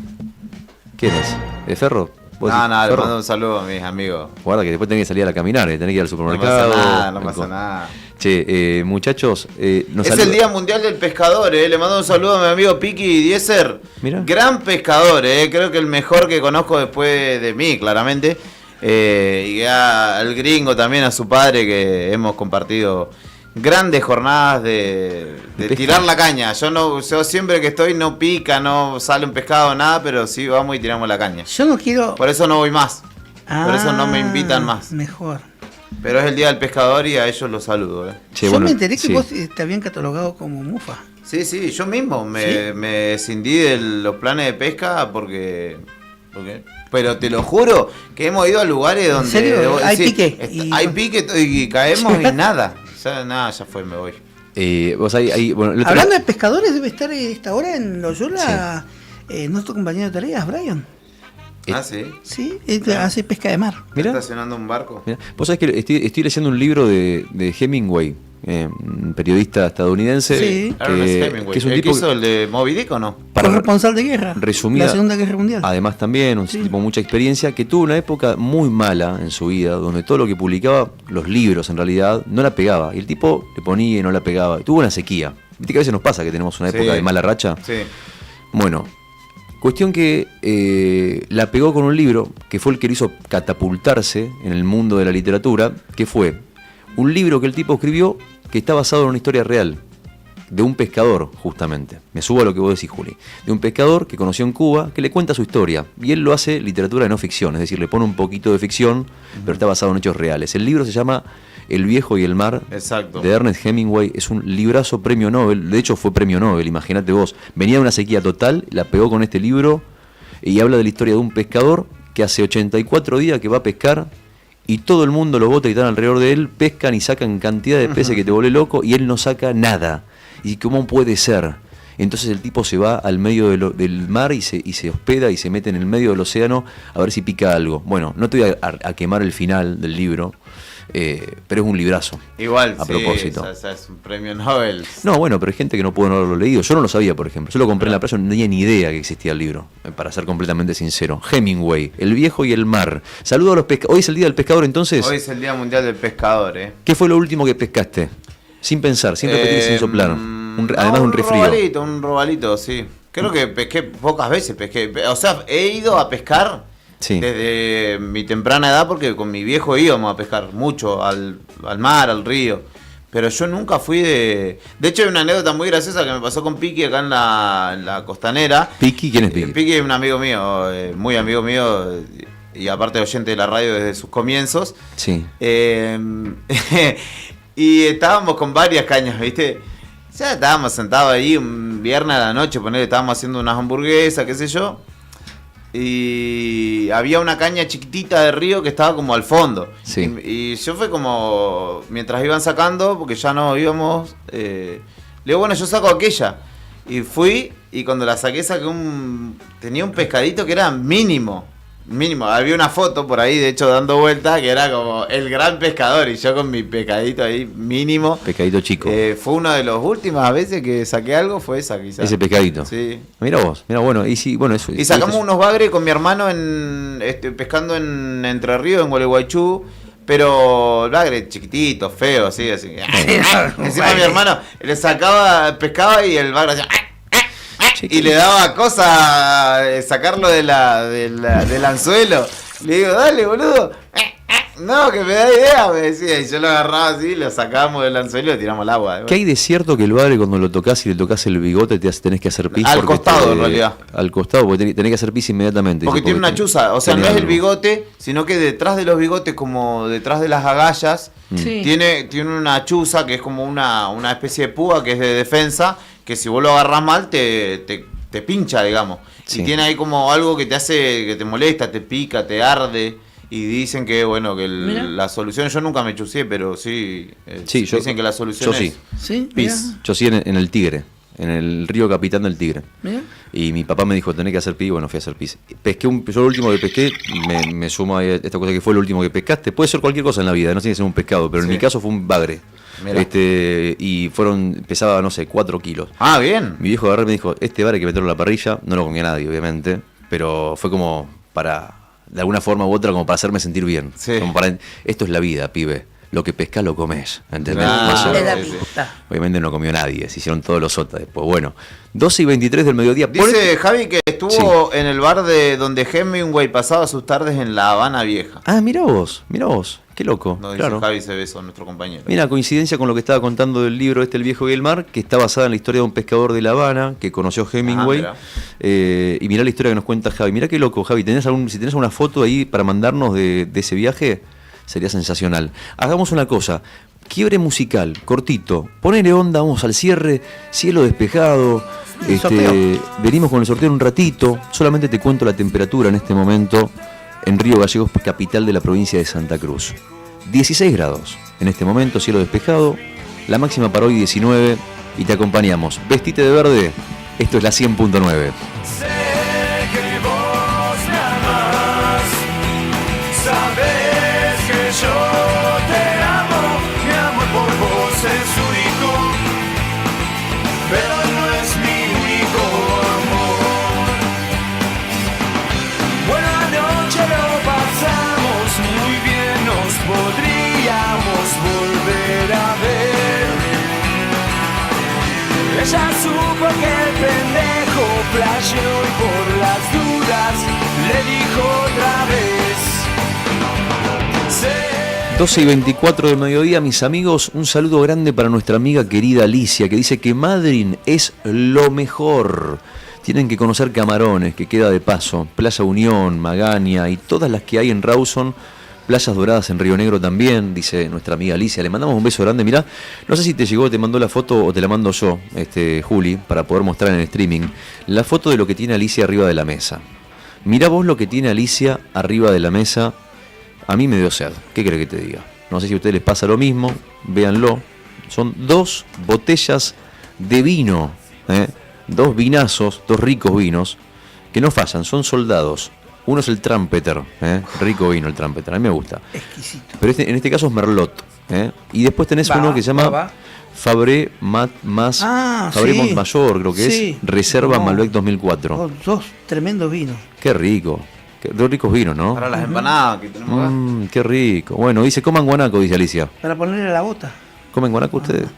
¿Quién es? ¿De Ferro?
No, le mando un saludo a mis amigos.
Guarda que después tenés que salir a caminar, tenés que ir al supermercado.
No pasa nada.
Che, muchachos...
es el Día Mundial del Pescador, Le mando un saludo a mi amigo Piki Dieser.
Mirá.
Gran pescador, Creo que el mejor que conozco después de mí, claramente. Y al gringo también, a su padre, que hemos compartido grandes jornadas de tirar la caña. Yo siempre que estoy no pica, no sale un pescado, nada, pero sí vamos y tiramos la caña.
Yo no quiero...
Por eso no voy más. Por eso no me invitan más.
Mejor.
Pero es el Día del Pescador y a ellos los saludo.
Che,
Yo
bueno,
me enteré que
sí.
vos te habían catalogado como mufa.
Sí, yo mismo me escindí de los planes de pesca porque... Pero te lo juro que hemos ido a lugares donde...
serio? Hay pique.
Hay pique y caemos y nada. Ya fue, me voy.
Vos bueno,
Hablando de pescadores, debe estar esta hora en Loyola nuestro compañero de tareas, Brian.
Sí.
Sí, hace pesca de mar.
Mirá.
Estacionando un barco.
Mirá, vos sabés que estoy leyendo un libro de Hemingway, un periodista estadounidense,
Sí.
Hemingway.
que es un
¿El
tipo
que hizo el de Moby Dick o no?
Corresponsal de guerra.
resumida,
La Segunda Guerra Mundial.
además también un
Sí.
tipo con mucha experiencia, que tuvo una época muy mala en su vida, donde todo lo que publicaba, los libros en realidad, no la pegaba. Y el tipo le ponía y no la pegaba. Tuvo una sequía. Viste que a veces nos pasa que tenemos una época de mala racha.
Sí.
Bueno, cuestión que la pegó con un libro que fue el que lo hizo catapultarse en el mundo de la literatura, que fue un libro que el tipo escribió que está basado en una historia real, de un pescador, justamente. Me subo a lo que vos decís, Juli. De un pescador que conoció en Cuba, que le cuenta su historia. Y él lo hace literatura de no ficción, es decir, le pone un poquito de ficción, pero está basado en hechos reales. El libro se llama El viejo y el mar,
Exacto.
de Ernest Hemingway. Es un librazo, premio Nobel. De hecho, fue premio Nobel, imagínate vos. Venía de una sequía total, la pegó con este libro y habla de la historia de un pescador que hace 84 días que va a pescar y todo el mundo, los botes que están alrededor de él, pescan y sacan cantidad de peces que te vuelve loco y él no saca nada. ¿Y cómo puede ser? Entonces el tipo se va al medio del mar y se hospeda y se mete en el medio del océano a ver si pica algo. Bueno, no te voy a quemar el final del libro, pero es un librazo.
Igual,
a propósito.
Es un premio Nobel.
No, bueno, pero hay gente que no puede no haberlo leído. Yo no lo sabía, por ejemplo. Yo lo compré en la playa, no tenía ni idea que existía el libro, para ser completamente sincero. Hemingway, El viejo y el mar. Saludo a los pescadores. Hoy es el Día del Pescador, entonces.
Hoy es el Día Mundial del Pescador,
¿Qué fue lo último que pescaste? Sin pensar, sin repetir, sin soplar. Además de un resfrío.
Un robalito, sí. Creo que pesqué pocas veces. O sea, he ido a pescar desde mi temprana edad porque con mi viejo íbamos a pescar mucho al mar, al río. Pero yo nunca fui de... De hecho, hay una anécdota muy graciosa que me pasó con Piqui acá en la costanera.
¿Piqui? ¿Quién es Piqui?
Piqui es un amigo mío, muy amigo mío, y aparte oyente de la radio desde sus comienzos.
Sí.
Y estábamos con varias cañas, ¿viste? Ya estábamos sentados ahí un viernes a la noche, estábamos haciendo unas hamburguesas, qué sé yo. Y había una caña chiquitita de río que estaba como al fondo.
Sí.
Y yo fue como, mientras iban sacando, porque ya no íbamos, le digo, bueno, yo saco aquella. Y fui, y cuando la saqué, tenía un pescadito que era mínimo. Había una foto por ahí, de hecho, dando vuelta, que era como el gran pescador, y yo con mi pescadito ahí mínimo.
Pescadito chico.
Fue una de las últimas veces que saqué algo, fue esa quizás.
Ese pescadito.
Sí.
Mira vos, bueno, y sí, bueno, eso.
Y sacamos unos bagres con mi hermano pescando en Entre Ríos, en Gualeguaychú, pero el bagre chiquitito, feo, así. Encima mi hermano le pescaba y el bagre hacía... Y le daba cosa sacarlo del anzuelo. Le digo, dale, boludo. No, que me da idea, me decía. Y yo lo agarraba así, lo sacábamos del anzuelo y le tiramos al agua.
¿Qué hay de cierto que el bagre cuando lo tocas y le tocas el bigote tenés que hacer pis?
Al costado, en realidad.
Al costado, porque tenés que hacer pis inmediatamente.
Porque tiene una chuza. O sea, no es el bigote, sino que detrás de los bigotes, como detrás de las agallas, tiene una chuza que es como una especie de púa que es de defensa, que si vos lo agarrás mal te pincha, digamos. Sí. Y tiene ahí como algo que te hace, que te molesta, te pica, te arde. Y dicen que, bueno, que la solución, yo nunca me chucié, pero sí, dicen que la solución es
pis. Yo sí en el Tigre, en el río Capitán del Tigre. ¿Mira? Y mi papá me dijo, tenés que hacer pis, bueno, fui a hacer pis. Yo lo último que pesqué, me sumo a esta cosa que fue lo último que pescaste. Puede ser cualquier cosa en la vida, no tiene que ser un pescado, pero en mi caso fue un bagre. Y pesaba, no sé, 4 kilos.
Ah, bien.
Mi viejo agarró y me dijo, este bagre hay que meterlo a la parrilla. No lo comía nadie, obviamente, pero fue como para, de alguna forma u otra, como para hacerme sentir bien. Sí. Como para, esto es la vida, pibe. Lo que pescás lo comés, ¿entendés? Obviamente no comió nadie, se hicieron todos los sotas después. Bueno, 12:23 del mediodía.
Dice Javi que estuvo en el bar donde Hemingway pasaba sus tardes en La Habana Vieja.
Ah, mirá vos, qué loco.
No, dice Javi Cebeso, nuestro compañero.
Mira, coincidencia con lo que estaba contando del libro El viejo y el mar, que está basada en la historia de un pescador de La Habana que conoció Hemingway. Y mirá la historia que nos cuenta Javi. Mirá qué loco, Javi. Si tenés una foto ahí para mandarnos de ese viaje, sería sensacional. Hagamos una cosa, quiebre musical, cortito, ponele onda, vamos al cierre, cielo despejado, venimos con el sorteo en un ratito, solamente te cuento la temperatura en este momento en Río Gallegos, capital de la provincia de Santa Cruz. 16 grados en este momento, cielo despejado, la máxima para hoy 19 y te acompañamos. Vestite de verde, esto es la 100.9.
Yo te amo, mi amor por vos es único, pero no es mi único amor. Buena noche, lo pasamos muy bien, nos podríamos volver a ver. Ella supo que el pendejo flasheó y por las dudas le dijo otra vez.
12 y 24 del mediodía, mis amigos, un saludo grande para nuestra amiga querida Alicia, que dice que Madryn es lo mejor. Tienen que conocer Camarones, que queda de paso, Plaza Unión, Magaña y todas las que hay en Rawson, Playas Doradas en Río Negro también, dice nuestra amiga Alicia. Le mandamos un beso grande. Mirá, no sé si te llegó, te mandó la foto o te la mando yo, Juli, para poder mostrar en el streaming, la foto de lo que tiene Alicia arriba de la mesa. Mirá vos lo que tiene Alicia arriba de la mesa. A mí me dio sed, ¿qué querés que te diga? No sé si a ustedes les pasa lo mismo, véanlo. Son 2 botellas de vino, 2 vinazos, 2 ricos vinos, que no fallan, son soldados. Uno es el Trumpeter, rico vino el Trumpeter, a mí me gusta.
Exquisito.
Pero en este caso es Merlot. Y después tenés uno que se llama Fabré Montmayor, creo que es, Reserva Malbec 2004.
2 tremendos vinos.
Qué rico. 2 ricos vinos, ¿no?
Para las empanadas que tenemos acá.
Qué rico. Bueno, dice, coman guanaco, dice Alicia.
Para ponerle la bota.
¿Comen guanaco ustedes?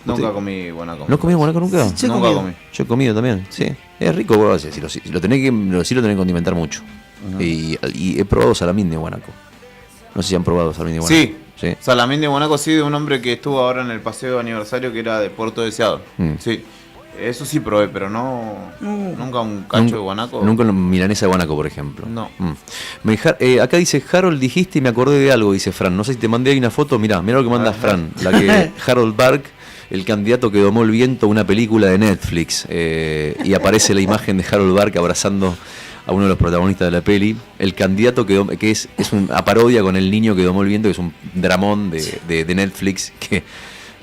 Nunca comí guanaco.
¿No comí guanaco nunca?
Sí,
nunca comí.
Yo he comido también, sí. Es rico, bro, si lo tenés que condimentar mucho. Y he probado salamín de guanaco. No sé si han probado salamín de guanaco.
Sí. Salamín de guanaco, sí, de un hombre que estuvo ahora en el paseo de aniversario que era de Puerto Deseado. Sí. Eso sí probé, pero nunca un cacho de guanaco.
Nunca milanesa de guanaco, por ejemplo.
No.
Acá dice, Harold, dijiste y me acordé de algo, dice Fran. No sé si te mandé ahí una foto, mirá lo que manda Fran. La que Harold Bark, el candidato que domó el viento, una película de Netflix. Y aparece la imagen de Harold Bark abrazando a uno de los protagonistas de la peli. El candidato que es una parodia con el niño que domó el viento, que es un dramón de Netflix, que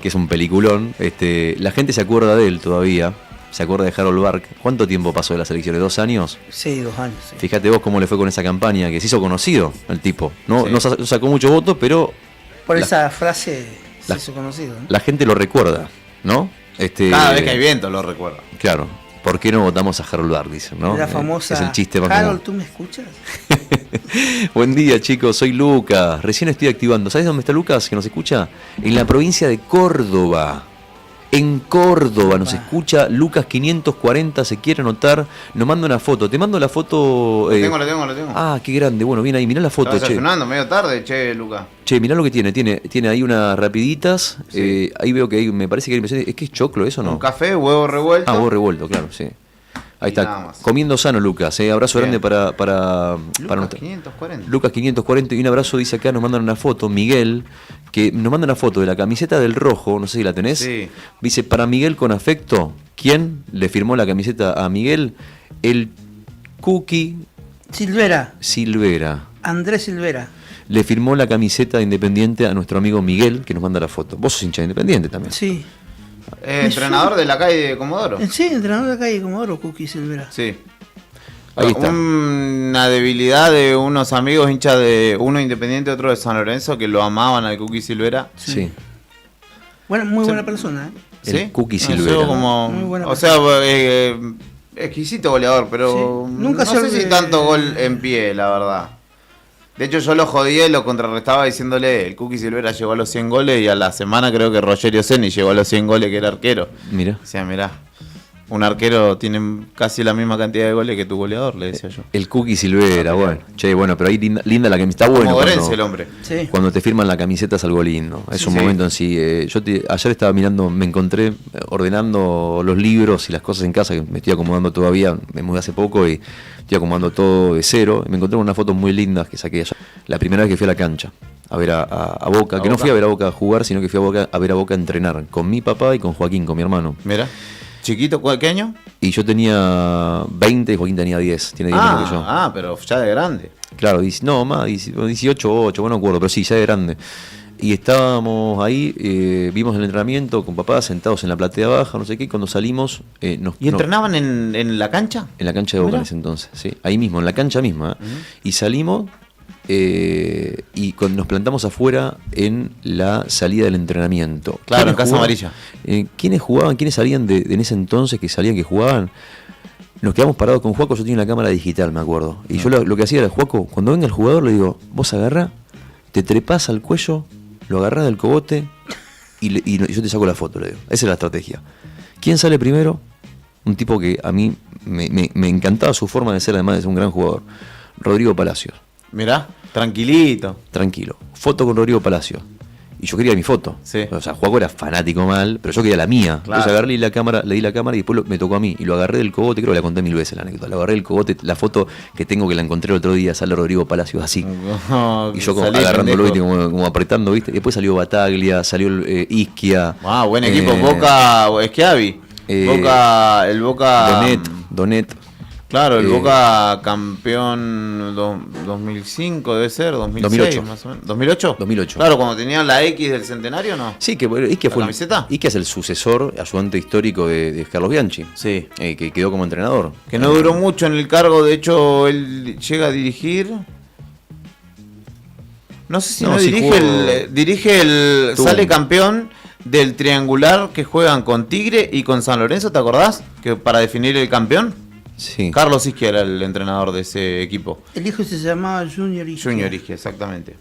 es un peliculón. La gente se acuerda de él todavía, se acuerda de Harold Bark. ¿Cuánto tiempo pasó de las elecciones? ¿2 años?
Sí, 2 años. Sí.
Fíjate vos cómo le fue con esa campaña, que se hizo conocido el tipo. No sacó muchos votos, pero
por esa frase se hizo conocido, ¿no?
La gente lo recuerda, ¿no?
Cada vez que hay viento lo recuerda.
Claro. ¿Por qué no votamos a Harold Bark? Dicen, ¿no?
La famosa,
es el chiste más
Harold,
común.
¿tú me escuchas?
Buen día, chicos, soy Lucas. Recién estoy activando. ¿Sabes dónde está Lucas, que nos escucha? En la provincia de Córdoba. En Córdoba nos escucha Lucas 540, se quiere anotar, nos manda una foto. Te mando la foto.
Lo tengo.
Ah, qué grande. Bueno, viene ahí, mirá la foto.
Estaba desayunando medio tarde, Lucas.
Che, mirá lo que tiene ahí unas rapiditas. Sí. Ahí veo que me parece que hay, ¿es que es choclo eso, no?
Un café, huevo revuelto.
Ah, huevo revuelto, claro, sí. Ahí está, comiendo sano Lucas, abrazo grande para
Lucas 540.
Lucas 540 y un abrazo, dice acá, nos mandan una foto, Miguel, que nos manda una foto de la camiseta del Rojo, no sé si la tenés.
Sí.
Dice, para Miguel con afecto, ¿quién le firmó la camiseta a Miguel? El Cookie
Silvera. Andrés Silvera.
Le firmó la camiseta de Independiente a nuestro amigo Miguel, que nos manda la foto. Vos sos hincha de Independiente también.
Sí.
Entrenador de la calle de Comodoro.
Sí, entrenador de la calle de Comodoro, Cookie Silvera.
Sí.
Ahí está.
Una debilidad de unos amigos hinchas de uno Independiente, otro de San Lorenzo, que lo amaban al Cookie Silvera.
Sí.
Bueno, muy buena persona.
El Cookie Silvera.
Muy buena persona. Exquisito goleador, pero
nunca
no sé si tanto gol en pie, la verdad. De hecho, yo lo jodía y lo contrarrestaba diciéndole, el Cookie Silvera llegó a los 100 goles y a la semana creo que Rogerio Ceni llegó a los 100 goles, que era arquero.
Mira.
O sea, mirá. Un arquero tiene casi la misma cantidad de goles que tu goleador, le decía yo.
El Cookie Silvera, bueno. Che, bueno, pero ahí linda la camiseta. Está bueno.
Modorense el hombre.
Sí.
Cuando te firman la camiseta es algo lindo. Es
Sí,
un
sí.
momento en sí. Ayer estaba mirando, me encontré ordenando los libros y las cosas en casa, que me estoy acomodando todavía. Me mudé hace poco y estoy acomodando todo de cero. Y me encontré unas fotos muy lindas que saqué ayer. La primera vez que fui a la cancha a ver a Boca, que no fui a ver a Boca a jugar, sino que fui a ver a Boca a entrenar con mi papá y con Joaquín, con mi hermano.
Mira. Chiquito, ¿qué año?
Y yo tenía 20 y Joaquín tenía 10. Tiene 10 menos que yo.
Pero ya de grande.
Claro, más 18, 8, bueno, no acuerdo, pero sí, ya de grande. Y estábamos ahí, vimos el entrenamiento con papá sentados en la platea baja, no sé qué, y cuando salimos...
¿Y entrenaban en la cancha?
En la cancha de Boca en ese entonces, sí. Ahí mismo, en la cancha misma. Y salimos y nos plantamos afuera en la salida del entrenamiento.
Claro, en
¿Quiénes
Casa
jugaban?
Amarilla.
¿Quiénes jugaban? ¿Quiénes salían en ese entonces que salían, que jugaban? Nos quedamos parados con Juaco, yo tenía una cámara digital, me acuerdo. Y yo lo que hacía era, Juaco, cuando venga el jugador le digo, vos agarrá, te trepás al cuello, lo agarrás del cogote y yo te saco la foto, le digo. Esa es la estrategia. ¿Quién sale primero? Un tipo que a mí me encantaba su forma de ser, además de ser un gran jugador. Rodrigo Palacios.
Mirá, tranquilito.
Tranquilo. Foto con Rodrigo Palacios. Y yo quería mi foto.
Sí.
O sea, Juaco era fanático mal, pero yo quería la mía.
Claro.
Entonces agarré le di la cámara y después me tocó a mí. Y lo agarré del cogote, creo que la conté 1000 veces la anécdota. Lo agarré del cogote, la foto que tengo que la encontré el otro día, sale Rodrigo Palacios así. Y yo como agarrándolo, ¿viste? Como apretando, ¿viste? Después salió Bataglia, salió Isquia.
Buen equipo. Boca, Schiavi. Boca, el Boca...
Donet.
Claro, el Boca campeón 2005 debe ser, 2006
2008.
más o menos. ¿2008?
2008.
Claro, cuando tenían la X del centenario, ¿no?
Sí, que Isquia fue
camiseta?
Isquia es el sucesor, ayudante histórico de Carlos Bianchi.
Sí.
Que quedó como entrenador.
Que no duró mucho en el cargo, de hecho él llega a dirigir. No sé si
No, sí
dirige el
Tuvo
sale
un-
campeón del triangular que juegan con Tigre y con San Lorenzo, ¿te acordás? Que para definir el campeón.
Sí.
Carlos Isquia era el entrenador de ese equipo.
El hijo se llamaba Junior Isquia.
Junior Isquia, exactamente.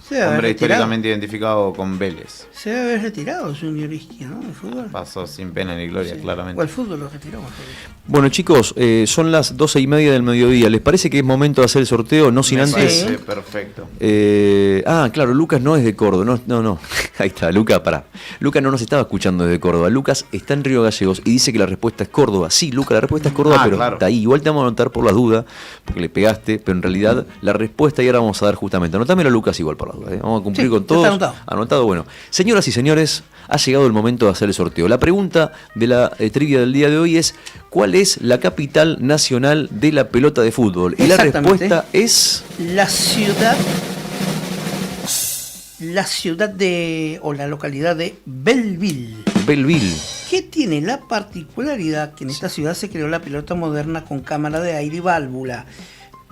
Se debe haber
Hombre
retirado.
históricamente identificado con Vélez.
Se debe haber retirado Junior Isquia, ¿no? El fútbol.
Pasó sin pena ni gloria,
Sí.
claramente.
O el fútbol lo retiró. mejor dicho.
Bueno, chicos, son las 12:30 del mediodía. ¿Les parece que es momento de hacer el sorteo? No sin
Me
antes.
parece perfecto.
Claro, Lucas no es de Córdoba. No. Ahí está, Lucas, pará. Lucas no nos estaba escuchando desde Córdoba. Lucas está en Río Gallegos y dice que la respuesta es Córdoba. Sí, Lucas, la respuesta es Córdoba, pero
claro.
está ahí. Igual te vamos a anotar por las dudas, porque le pegaste, pero en realidad la respuesta y ahora vamos a dar justamente. Anotámelo, Lucas, igual por las dudas. Vamos a cumplir
Sí,
con
ya
todos.
está anotado.
Anotado, bueno. Señoras y señores, ha llegado el momento de hacer el sorteo. La pregunta de la trivia del día de hoy es: ¿cuál es la capital nacional de la pelota de fútbol? Y la
Exactamente.
respuesta es...
La ciudad o la localidad de Belleville,
Belleville.
que tiene la particularidad que en esta ciudad se creó la pelota moderna con cámara de aire y válvula.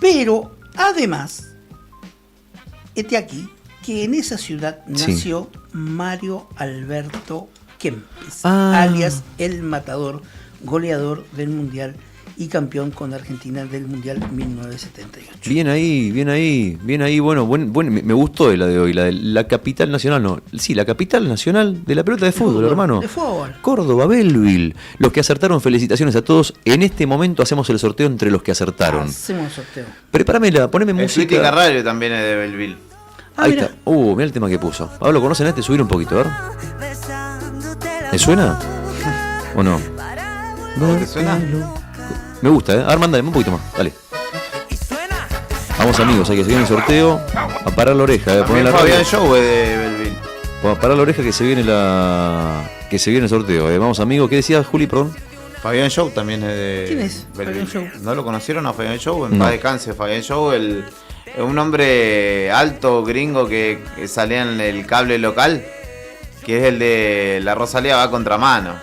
Pero además, este aquí, que en esa ciudad
Sí.
nació Mario Alberto Kempes,
Ah.
alias El Matador, goleador del Mundial y campeón con Argentina del Mundial 1978.
Bien ahí, bueno, me gustó la de hoy, la de la capital nacional, no, sí, la capital nacional de la pelota de fútbol, hermano.
De fútbol.
Córdoba, Belleville. Los que acertaron, felicitaciones a todos. En este momento hacemos el sorteo entre los que acertaron.
Hacemos el sorteo.
Prepáramela, poneme
El Tweety
música.
Carrario también es de Belleville.
Ahí
mira.
está. Mirá el tema que puso. Pablo, ¿conocen este? Subir un poquito, a ver. ¿Me suena? ¿O no?
¿Cómo te suena?
Me gusta, ¿eh? A ver, mándame un poquito más, dale. Vamos amigos, hay que seguir el sorteo. A parar la oreja, poner
También
la
Fabián
radio.
Show es de Belleville.
A parar la oreja que se viene el sorteo. Vamos amigos, ¿qué decías, Juli, perdón?
Fabián Show también es de
¿Quién es
Belleville.
Fabián Show?
¿No lo conocieron a Fabián Show? En
No.
paz descanse, Fabián Show, un hombre alto, gringo, que salía en el cable local, que es el de La Rosalía va a contramano.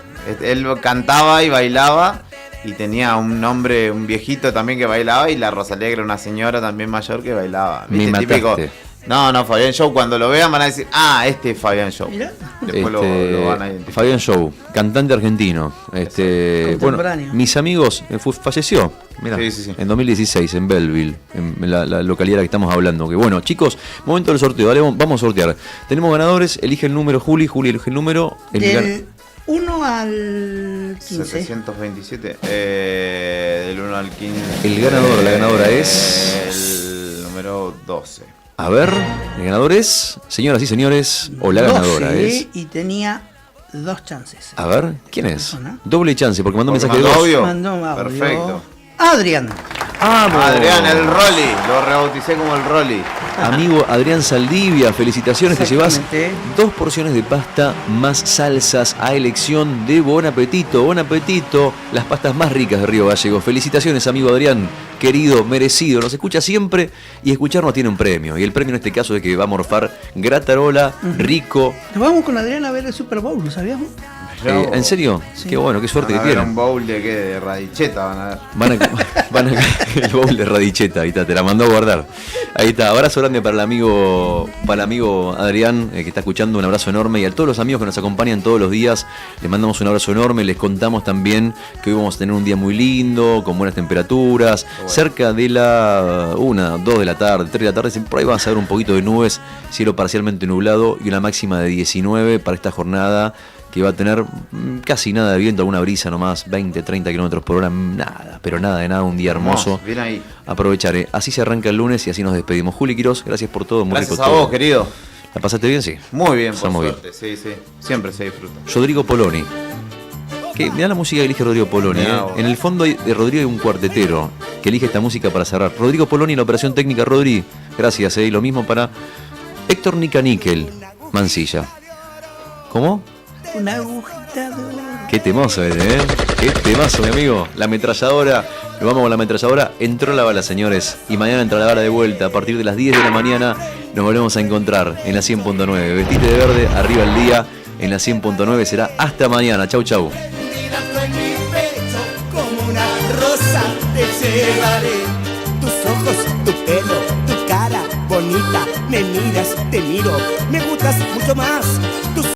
Él cantaba y bailaba, y tenía un hombre, un viejito también que bailaba, y La Rosalía, que era una señora también mayor que bailaba.
Me
¿Viste? Típico.
mataste.
No, Fabián Show, cuando lo vean van a decir, este es Fabián Show.
Mirá.
Después lo van a identificar.
Fabián Show, cantante argentino. Bueno,
Contemporáneo.
mis amigos, falleció, mirá,
Sí.
en 2016 en Belleville, en la localidad que estamos hablando. Que bueno, chicos, momento del sorteo, dale, vamos a sortear. Tenemos ganadores, elige el número, Juli elige el número.
Del 1 al al 15.
727. Del 1 al 15.
El ganador, la ganadora es.
El número 12.
A ver, el ganador es. Señoras y señores, o la ganadora
12,
es.
y tenía 2 chances.
A ver, ¿quién es?
Persona.
Doble chance, porque mandó un
Porque
mensaje de
mandó
voz.
audio.
Mandó un audio.
Perfecto.
Adrián.
Adrián, el Rolly. Lo rebauticé como el Rolly.
Amigo Adrián Saldivia, felicitaciones, te llevas
Exactamente.
2 porciones de pasta más salsas a elección de Bon Apetito. Bon Apetito, las pastas más ricas de Río Gallegos. Felicitaciones, amigo Adrián, querido, merecido. Nos escucha siempre y escucharnos tiene un premio. Y el premio en este caso es que va a morfar gratarola, rico.
Nos vamos con Adrián a ver el Super Bowl, ¿lo sabíamos?
¿En serio?
Sí.
Qué bueno, qué suerte
Van a
que
ver
tienen.
un bowl de qué, de radicheta van a ver.
Van a el bowl de radicheta, ahí está, te la mandó a guardar. Ahí está, abrazo grande para el amigo Adrián, que está escuchando, un abrazo enorme. Y a todos los amigos que nos acompañan todos los días, les mandamos un abrazo enorme. Les contamos también que hoy vamos a tener un día muy lindo, con buenas temperaturas. Bueno. Cerca de la 1, 2 de la tarde, 3 de la tarde, por ahí vas a ver un poquito de nubes, cielo parcialmente nublado y una máxima de 19 para esta jornada, que va a tener casi nada de viento, alguna brisa nomás, 20, 30 kilómetros por hora, nada, pero nada de nada, un día hermoso.
Bien ahí.
Aprovecharé. Así se arranca el lunes y así nos despedimos. Juli Quirós, gracias por todo, muy
Gracias
rico
a
todo.
vos, querido.
¿La pasaste bien? Sí.
Muy bien, por
Pasamos
suerte. Sí, sí. Siempre se disfruta.
Rodrigo Poloni. Mirá la música que elige Rodrigo Poloni. En el fondo de Rodrigo hay un cuartetero que elige esta música para cerrar. Rodrigo Poloni en la operación técnica. Rodri, gracias. Y lo mismo para Héctor Nica-Níquel, Mansilla. ¿Cómo?
Una agujita de oro.
Qué temazo ese, ¿eh? Qué temazo, mi amigo. La ametralladora. Nos vamos con la ametralladora. Entró la bala, señores. Y mañana entra la bala de vuelta. A partir de las 10 de la mañana nos volvemos a encontrar en la 100.9. Vestite de verde, arriba el día. En la 100.9 será hasta mañana. Chau, chau.
En mi pecho, como una rosa te llevaré. Tus ojos, tu pelo, tu cara bonita. Me miras, te miro, me gustas mucho más. Tus